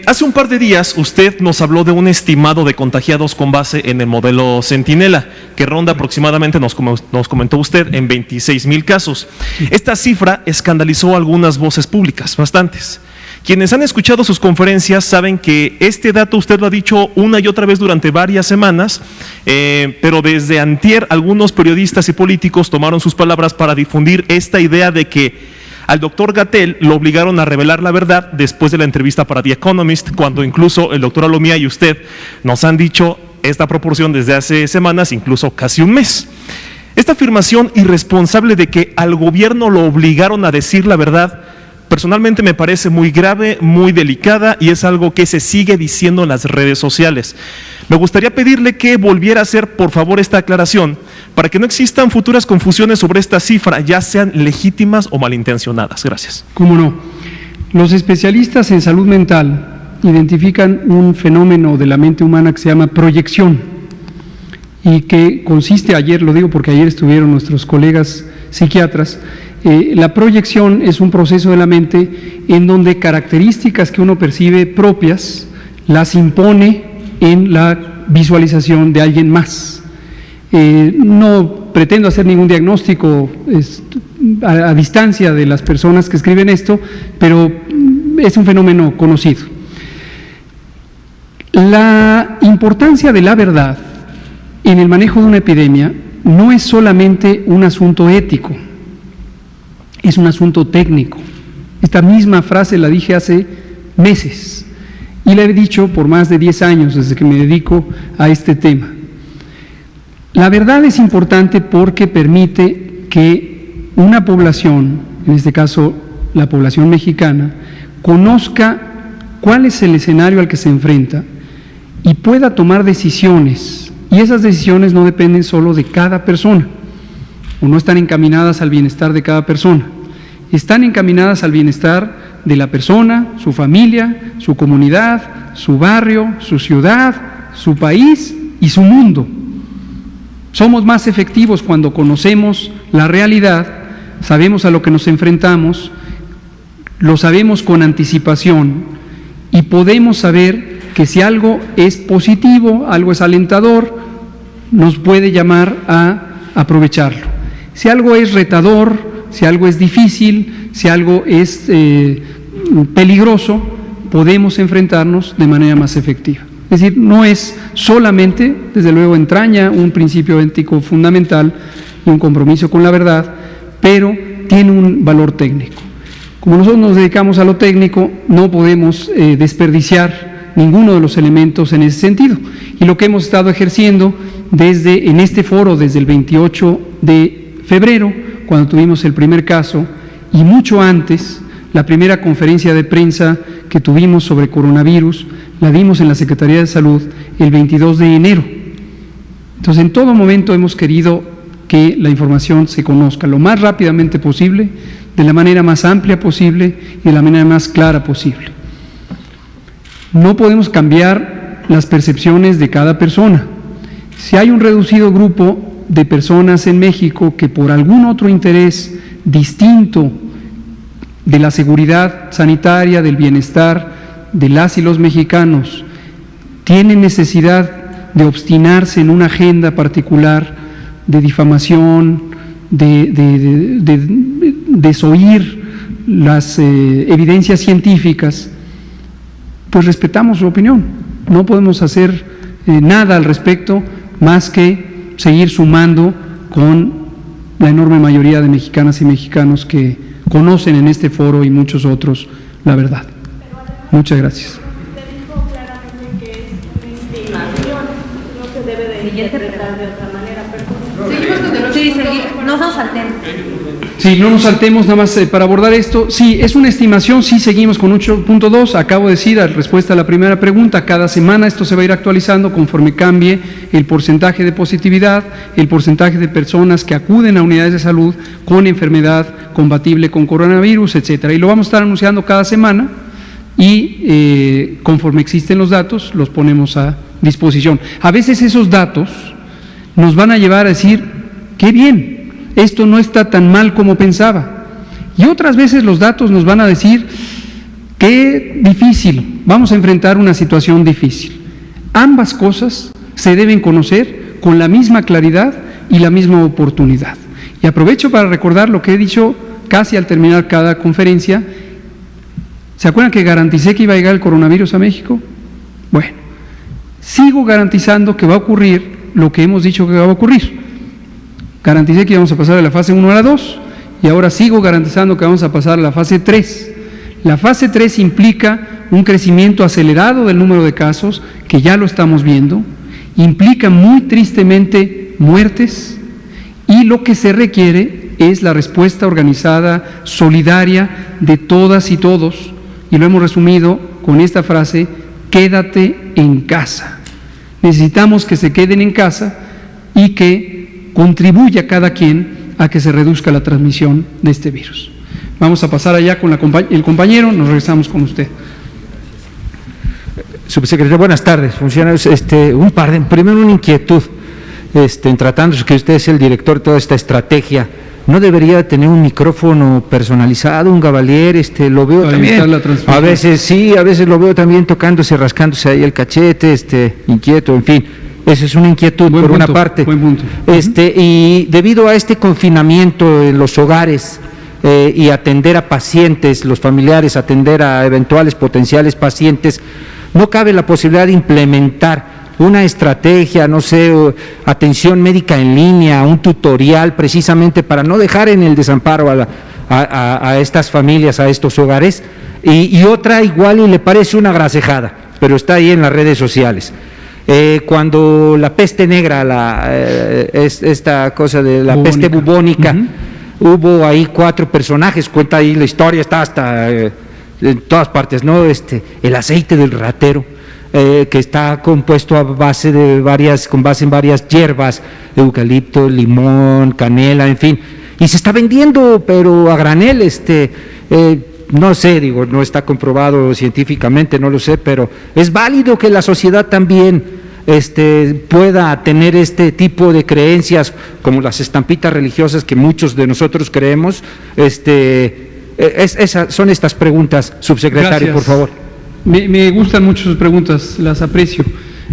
Hace un par de días usted nos habló de un estimado de contagiados con base en el modelo Centinela, que ronda aproximadamente, nos comentó usted, en 26,000 casos. Esta cifra escandalizó a algunas voces públicas, bastantes. Quienes han escuchado sus conferencias saben que este dato usted lo ha dicho una y otra vez durante varias semanas, pero desde antier algunos periodistas y políticos tomaron sus palabras para difundir esta idea de que al doctor Gatell lo obligaron a revelar la verdad después de la entrevista para The Economist, cuando incluso el doctor Alomía y usted nos han dicho esta proporción desde hace semanas, incluso casi un mes. Esta afirmación irresponsable de que al gobierno lo obligaron a decir la verdad, personalmente me parece muy grave, muy delicada, y es algo que se sigue diciendo en las redes sociales. Me gustaría pedirle que volviera a hacer, por favor, esta aclaración para que no existan futuras confusiones sobre esta cifra, ya sean legítimas o malintencionadas. Gracias. ¿Cómo no? Los especialistas en salud mental identifican un fenómeno de la mente humana que se llama proyección, y que consiste, ayer lo digo porque ayer estuvieron nuestros colegas psiquiatras, la proyección es un proceso de la mente en donde características que uno percibe propias las impone en la visualización de alguien más. No pretendo hacer ningún diagnóstico a distancia de las personas que escriben esto, pero es un fenómeno conocido. La importancia de la verdad en el manejo de una epidemia no es solamente un asunto ético, es un asunto técnico. Esta misma frase la dije hace meses y la he dicho por más de 10 años desde que me dedico a este tema. La verdad es importante porque permite que una población, en este caso la población mexicana, conozca cuál es el escenario al que se enfrenta y pueda tomar decisiones. Y esas decisiones no dependen solo de cada persona, o no están encaminadas al bienestar de cada persona, están encaminadas al bienestar de la persona, su familia, su comunidad, su barrio, su ciudad, su país y su mundo. Somos más efectivos cuando conocemos la realidad, sabemos a lo que nos enfrentamos, lo sabemos con anticipación y podemos saber que si algo es positivo, algo es alentador, nos puede llamar a aprovecharlo. Si algo es retador, si algo es difícil, si algo es peligroso, podemos enfrentarnos de manera más efectiva. Es decir, no es solamente, desde luego entraña un principio ético fundamental y un compromiso con la verdad, pero tiene un valor técnico. Como nosotros nos dedicamos a lo técnico, no podemos desperdiciar ninguno de los elementos en ese sentido. Y lo que hemos estado ejerciendo en este foro desde el 28 de febrero, cuando tuvimos el primer caso, y mucho antes, la primera conferencia de prensa que tuvimos sobre coronavirus, la dimos en la Secretaría de Salud el 22 de enero. Entonces, en todo momento hemos querido que la información se conozca lo más rápidamente posible, de la manera más amplia posible y de la manera más clara posible. No podemos cambiar las percepciones de cada persona. Si hay un reducido grupo de personas en México que por algún otro interés distinto de la seguridad sanitaria, del bienestar de las y los mexicanos, tienen necesidad de obstinarse en una agenda particular de difamación, de desoír las evidencias científicas, pues respetamos su opinión. No podemos hacer nada al respecto más que seguir sumando con la enorme mayoría de mexicanas y mexicanos que conocen en este foro y muchos otros la verdad. Muchas gracias. Usted dijo claramente que es una estimación, no se debe de interpretar de otra manera. No nos saltemos. Sí, no nos saltemos nada más para abordar esto. Sí, es una estimación, sí seguimos con 8.2. Acabo de decir, a respuesta a la primera pregunta, cada semana esto se va a ir actualizando conforme cambie el porcentaje de positividad, el porcentaje de personas que acuden a unidades de salud con enfermedad compatible con coronavirus, etcétera. Y lo vamos a estar anunciando cada semana y conforme existen los datos, los ponemos a disposición. A veces esos datos nos van a llevar a decir, qué bien, esto no está tan mal como pensaba. Y otras veces los datos nos van a decir, qué difícil, vamos a enfrentar una situación difícil. Ambas cosas se deben conocer con la misma claridad y la misma oportunidad. Y aprovecho para recordar lo que he dicho casi al terminar cada conferencia. ¿Se acuerdan que garanticé que iba a llegar el coronavirus a México? Bueno, sigo garantizando que va a ocurrir lo que hemos dicho que va a ocurrir. Garanticé que íbamos a pasar de la fase 1 a la 2 y ahora sigo garantizando que vamos a pasar a la fase 3. La fase 3 implica un crecimiento acelerado del número de casos, que ya lo estamos viendo, implica muy tristemente muertes y lo que se requiere es la respuesta organizada, solidaria de todas y todos, y lo hemos resumido con esta frase, quédate en casa. Necesitamos que se queden en casa y que contribuya cada quien a que se reduzca la transmisión de este virus. Vamos a pasar allá con el compañero, nos regresamos con usted. Subsecretario, buenas tardes, funcionarios. Primero una inquietud, en tratándose que usted es el director de toda esta estrategia, ¿no debería tener un micrófono personalizado, un gabalier? Lo veo para también, a veces sí, a veces lo veo también tocándose, rascándose ahí el cachete, inquieto, en fin. Esa es una inquietud por una parte. Buen punto. Y debido a este confinamiento en los hogares y atender a pacientes, los familiares, atender a eventuales potenciales pacientes, ¿no cabe la posibilidad de implementar una estrategia, no sé, atención médica en línea, un tutorial precisamente para no dejar en el desamparo a estas familias, a estos hogares? Y otra igual y le parece una grasejada, pero está ahí en las redes sociales. Cuando la peste negra, esta cosa de la peste bubónica, hubo ahí 4 personajes, cuenta ahí la historia, está hasta en todas partes, ¿no? El aceite del ratero, que está compuesto con base en varias hierbas, eucalipto, limón, canela, en fin, y se está vendiendo, pero a granel, no sé, digo, no está comprobado científicamente, no lo sé, pero es válido que la sociedad también pueda tener este tipo de creencias, como las estampitas religiosas que muchos de nosotros creemos. Son estas preguntas, subsecretario, Gracias. por favor. Me gustan mucho sus preguntas, las aprecio.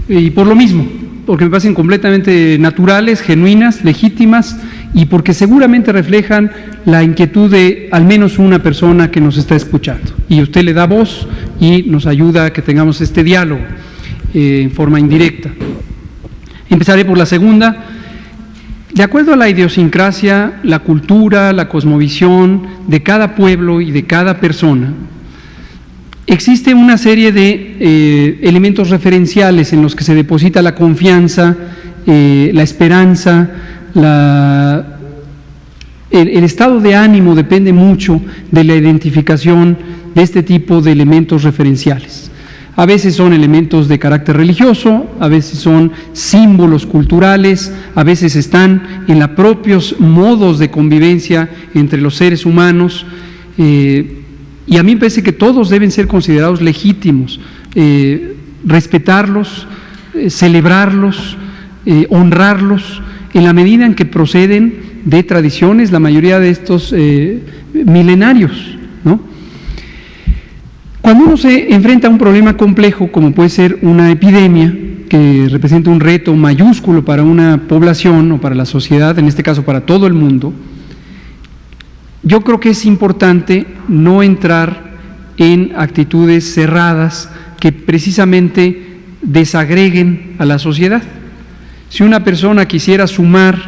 Y por lo mismo, porque me parecen completamente naturales, genuinas, legítimas, y porque seguramente reflejan la inquietud de al menos una persona que nos está escuchando. Y usted le da voz y nos ayuda a que tengamos este diálogo en forma indirecta. Empezaré por la segunda. De acuerdo a la idiosincrasia, la cultura, la cosmovisión de cada pueblo y de cada persona, existe una serie de elementos referenciales en los que se deposita la confianza, la esperanza, el estado de ánimo depende mucho de la identificación de este tipo de elementos referenciales. A veces son elementos de carácter religioso, a veces son símbolos culturales, a veces están en los propios modos de convivencia entre los seres humanos, y a mí me parece que todos deben ser considerados legítimos, respetarlos, celebrarlos, honrarlos, en la medida en que proceden de tradiciones, la mayoría de estos milenarios, ¿no? Cuando uno se enfrenta a un problema complejo, como puede ser una epidemia, que representa un reto mayúsculo para una población o para la sociedad, en este caso para todo el mundo, yo creo que es importante no entrar en actitudes cerradas que precisamente desagreguen a la sociedad. Si una persona quisiera sumar,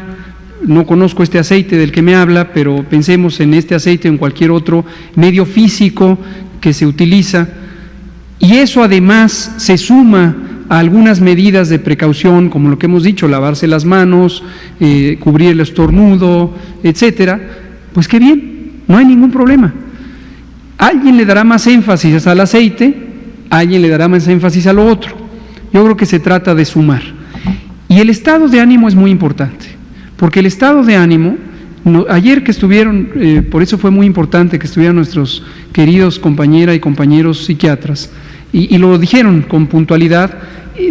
no conozco este aceite del que me habla, pero pensemos en este aceite o en cualquier otro medio físico que se utiliza, y eso además se suma a algunas medidas de precaución, como lo que hemos dicho, lavarse las manos, cubrir el estornudo, etcétera, pues qué bien, no hay ningún problema. Alguien le dará más énfasis al aceite, alguien le dará más énfasis a lo otro. Yo creo que se trata de sumar. Y el estado de ánimo es muy importante, porque el estado de ánimo, ayer que estuvieron, por eso fue muy importante que estuvieran nuestros queridos compañeras y compañeros psiquiatras, y lo dijeron con puntualidad,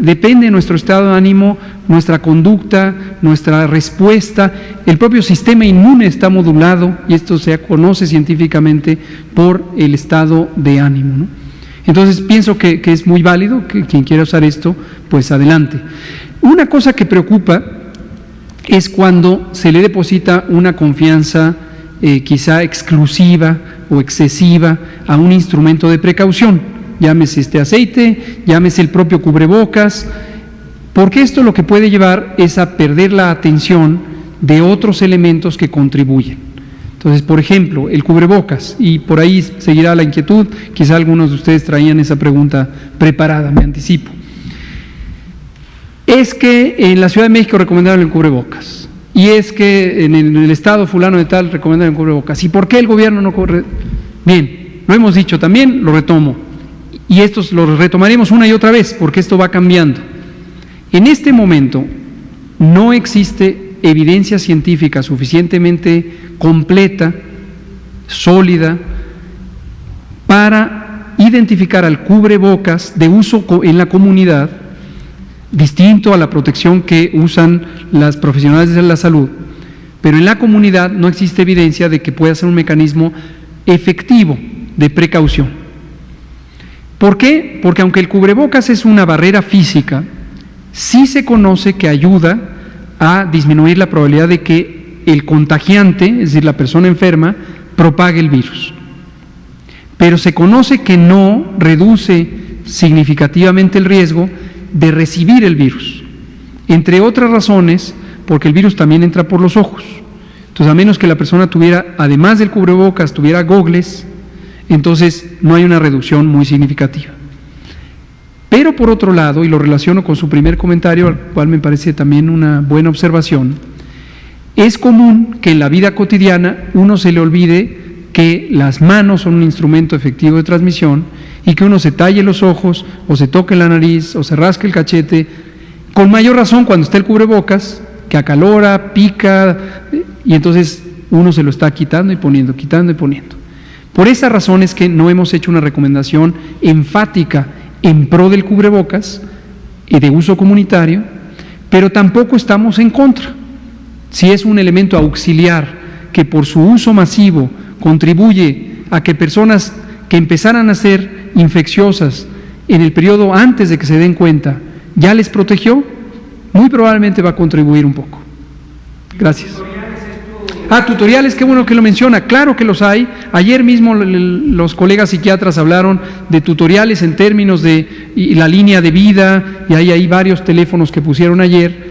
depende de nuestro estado de ánimo, nuestra conducta, nuestra respuesta, el propio sistema inmune está modulado, y esto se conoce científicamente por el estado de ánimo, ¿no? Entonces pienso que es muy válido, que quien quiera usar esto, pues adelante. Una cosa que preocupa es cuando se le deposita una confianza quizá exclusiva o excesiva a un instrumento de precaución, llámese este aceite, llámese el propio cubrebocas, porque esto lo que puede llevar es a perder la atención de otros elementos que contribuyen. Entonces, por ejemplo, el cubrebocas, y por ahí seguirá la inquietud, quizá algunos de ustedes traían esa pregunta preparada, me anticipo. Es que en la Ciudad de México recomendaron el cubrebocas, y es que en el estado fulano de tal recomendaron el cubrebocas. ¿Y por qué el gobierno no corre? Bien, lo hemos dicho también, lo retomo, y estos lo retomaremos una y otra vez, porque esto va cambiando. En este momento no existe evidencia científica suficientemente completa, sólida, para identificar al cubrebocas de uso en la comunidad, distinto a la protección que usan las profesionales de la salud, pero en la comunidad no existe evidencia de que pueda ser un mecanismo efectivo de precaución. ¿Por qué? Porque aunque el cubrebocas es una barrera física, sí se conoce que ayuda a disminuir la probabilidad de que el contagiante, es decir, la persona enferma, propague el virus. Pero se conoce que no reduce significativamente el riesgo de recibir el virus, entre otras razones, porque el virus también entra por los ojos. Entonces, a menos que la persona tuviera, además del cubrebocas, tuviera gogles, entonces no hay una reducción muy significativa. Pero por otro lado, y lo relaciono con su primer comentario, al cual me parece también una buena observación, es común que en la vida cotidiana uno se le olvide que las manos son un instrumento efectivo de transmisión y que uno se talle los ojos o se toque la nariz o se rasque el cachete, con mayor razón cuando está el cubrebocas, que acalora, pica, y entonces uno se lo está quitando y poniendo, quitando y poniendo. Por esa razón es que no hemos hecho una recomendación enfática en pro del cubrebocas y de uso comunitario, pero tampoco estamos en contra. Si es un elemento auxiliar que por su uso masivo contribuye a que personas que empezaran a ser infecciosas en el periodo antes de que se den cuenta ya les protegió, muy probablemente va a contribuir un poco. Gracias. Tutoriales, qué bueno que lo menciona, claro que los hay. Ayer mismo los colegas psiquiatras hablaron de tutoriales en términos de la línea de vida, y hay ahí varios teléfonos que pusieron ayer.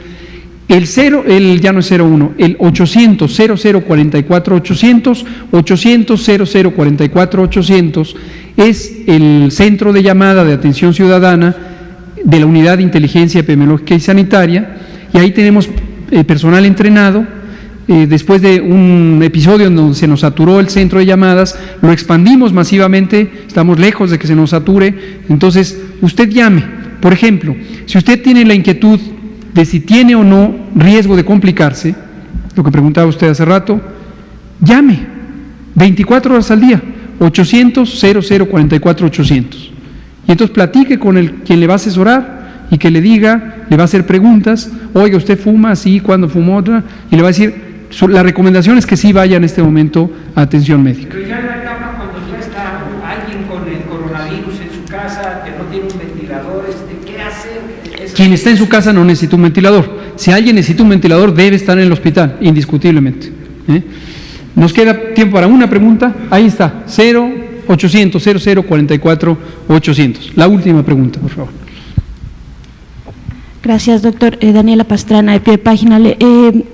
Ya no es 01, el 800 0044 800, 800 0044 800 es el centro de llamada de atención ciudadana de la Unidad de Inteligencia Epidemiológica y Sanitaria, y ahí tenemos personal entrenado. Después de un episodio en donde se nos saturó el centro de llamadas, lo expandimos masivamente, estamos lejos de que se nos sature, entonces usted llame. Por ejemplo, si usted tiene la inquietud de si tiene o no riesgo de complicarse, lo que preguntaba usted hace rato, llame, 24 horas al día, 800 0044 800. Y entonces platique con quien le va a asesorar y que le diga, le va a hacer preguntas, oiga, ¿usted fuma? Sí, ¿cuándo fumó? Otra, y le va a decir. La recomendación es que sí vaya en este momento a atención médica. Pero ya en la etapa, cuando ya está alguien con el coronavirus en su casa, que no tiene un ventilador, ¿qué hacer? Quien está en su casa no necesita un ventilador. Si alguien necesita un ventilador, debe estar en el hospital, indiscutiblemente. Nos queda tiempo para una pregunta. Ahí está, 0800 0044 800. La última pregunta, por favor. Gracias, doctor. Daniela Pastrana, de Pie de Página.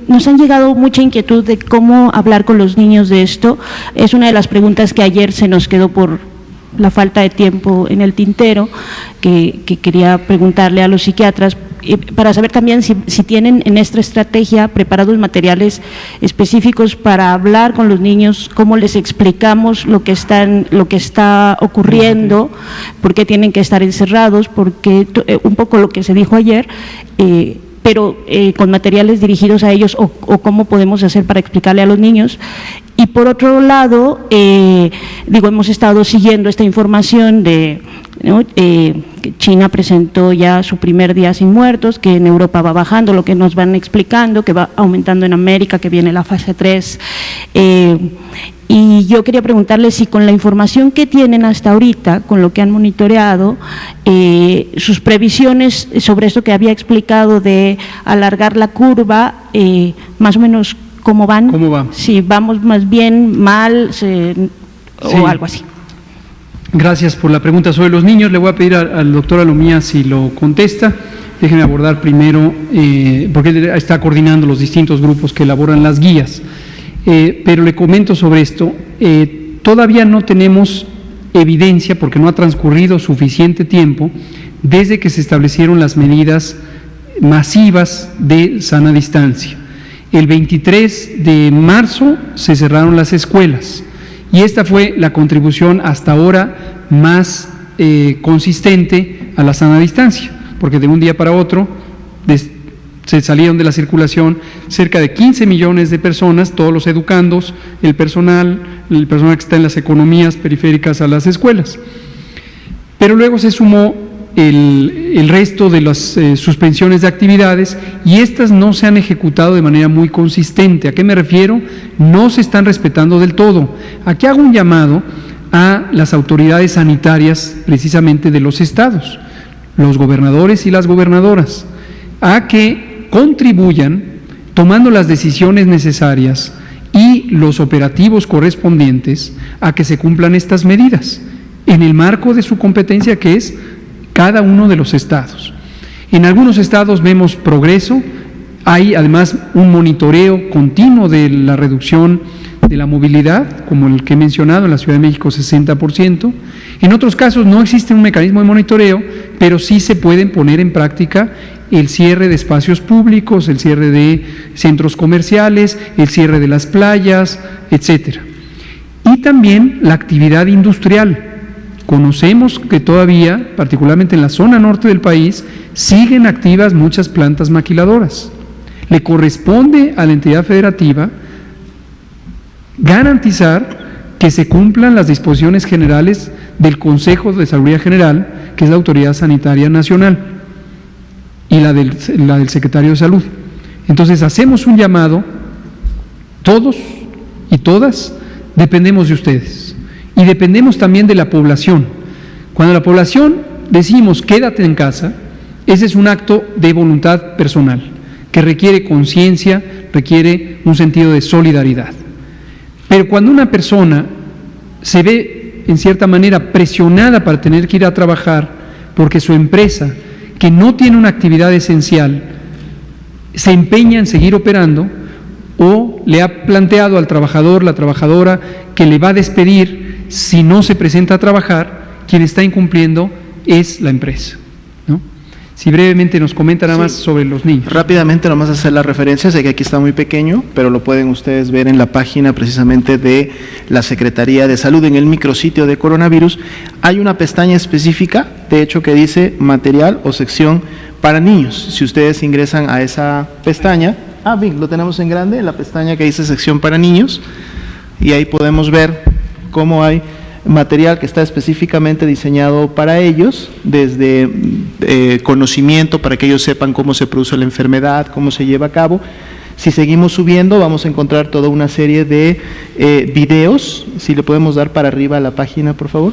Nos han llegado mucha inquietud de cómo hablar con los niños de esto. Es una de las preguntas que ayer se nos quedó por la falta de tiempo en el tintero, que quería preguntarle a los psiquiatras, para saber también si tienen en esta estrategia preparados materiales específicos para hablar con los niños, cómo les explicamos lo que está ocurriendo, por qué tienen que estar encerrados, porque un poco lo que se dijo ayer, pero con materiales dirigidos a ellos, o cómo podemos hacer para explicarle a los niños. Y por otro lado, hemos estado siguiendo esta información de que China presentó ya su primer día sin muertos, que en Europa va bajando, lo que nos van explicando, que va aumentando en América, que viene la fase 3. Y yo quería preguntarle si con la información que tienen hasta ahorita, con lo que han monitoreado, sus previsiones sobre esto que había explicado de alargar la curva, más o menos cómo van. ¿Cómo va? Si vamos más bien, mal, o algo así. Gracias por la pregunta sobre los niños. Le voy a pedir al doctor Alomía si lo contesta. Déjeme abordar primero, porque él está coordinando los distintos grupos que elaboran las guías. Pero le comento sobre esto. Todavía no tenemos evidencia, porque no ha transcurrido suficiente tiempo desde que se establecieron las medidas masivas de sana distancia. El 23 de marzo se cerraron las escuelas. Y esta fue la contribución hasta ahora más consistente a la sana distancia, porque de un día para otro se salieron de la circulación cerca de 15 millones de personas, todos los educandos, el personal que está en las economías periféricas a las escuelas. Pero luego se sumó el resto de las suspensiones de actividades, y estas no se han ejecutado de manera muy consistente. ¿A qué me refiero? No se están respetando del todo. Aquí hago un llamado a las autoridades sanitarias, precisamente de los estados, los gobernadores y las gobernadoras, a que contribuyan tomando las decisiones necesarias y los operativos correspondientes a que se cumplan estas medidas en el marco de su competencia, que es cada uno de los estados. En algunos estados vemos progreso, hay además un monitoreo continuo de la reducción de la movilidad, como el que he mencionado, en la Ciudad de México 60%. En otros casos no existe un mecanismo de monitoreo, pero sí se pueden poner en práctica el cierre de espacios públicos, el cierre de centros comerciales, el cierre de las playas, etcétera. Y también la actividad industrial. Conocemos que todavía, particularmente en la zona norte del país, siguen activas muchas plantas maquiladoras. Le corresponde a la entidad federativa garantizar que se cumplan las disposiciones generales del Consejo de Salubridad General, que es la Autoridad Sanitaria Nacional, y la del Secretario de Salud. Entonces hacemos un llamado, todos y todas dependemos de ustedes, y dependemos también de la población. Cuando la población decimos quédate en casa, ese es un acto de voluntad personal, que requiere conciencia, requiere un sentido de solidaridad. Pero cuando una persona se ve, en cierta manera, presionada para tener que ir a trabajar porque su empresa, que no tiene una actividad esencial, se empeña en seguir operando, o le ha planteado al trabajador, la trabajadora, que le va a despedir si no se presenta a trabajar, quien está incumpliendo es la empresa, ¿no? Si brevemente nos comenta nada más sobre los niños. Rápidamente, nomás hacer la referencia, sé que aquí está muy pequeño, pero lo pueden ustedes ver en la página precisamente de la Secretaría de Salud, en el micrositio de coronavirus. Hay una pestaña específica, de hecho, que dice material o sección para niños. Si ustedes ingresan a esa pestaña, bien, lo tenemos en grande, en la pestaña que dice sección para niños, y ahí podemos ver cómo hay material que está específicamente diseñado para ellos, desde conocimiento para que ellos sepan cómo se produce la enfermedad, cómo se lleva a cabo. Si seguimos subiendo, vamos a encontrar toda una serie de videos. Si le podemos dar para arriba a la página, por favor.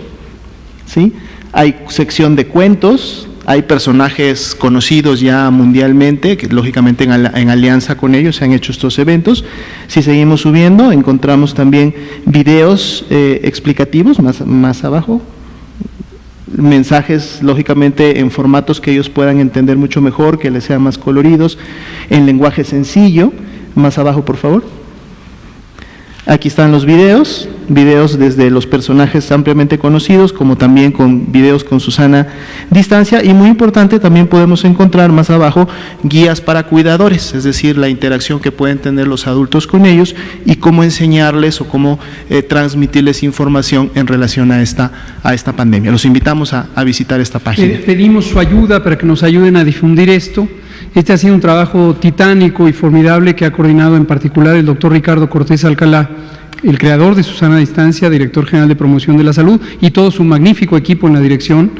¿Sí? Hay sección de cuentos, hay personajes conocidos ya mundialmente, que lógicamente en alianza con ellos se han hecho estos eventos. Si seguimos subiendo, encontramos también videos explicativos, más abajo, mensajes lógicamente en formatos que ellos puedan entender mucho mejor, que les sean más coloridos, en lenguaje sencillo. Más abajo, por favor. Aquí están los videos desde los personajes ampliamente conocidos, como también con videos con su sana distancia, y muy importante, también podemos encontrar más abajo guías para cuidadores, es decir, la interacción que pueden tener los adultos con ellos y cómo enseñarles o cómo transmitirles información en relación a esta pandemia. Los invitamos a visitar esta página. Pedimos su ayuda para que nos ayuden a difundir esto. Este ha sido un trabajo titánico y formidable que ha coordinado en particular el doctor Ricardo Cortés Alcalá, el creador de Susana Distancia, director general de promoción de la salud, y todo su magnífico equipo en la dirección,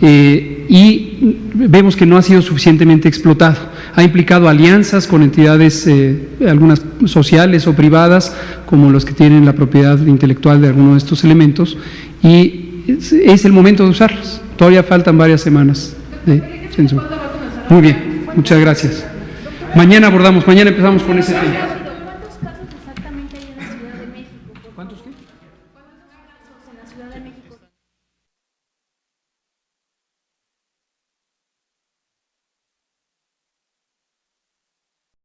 y vemos que no ha sido suficientemente explotado. Ha implicado alianzas con entidades, algunas sociales o privadas, como los que tienen la propiedad intelectual de alguno de estos elementos, y es el momento de usarlas. Todavía faltan varias semanas de censura. Muy bien, muchas gracias. Mañana empezamos con ese tema.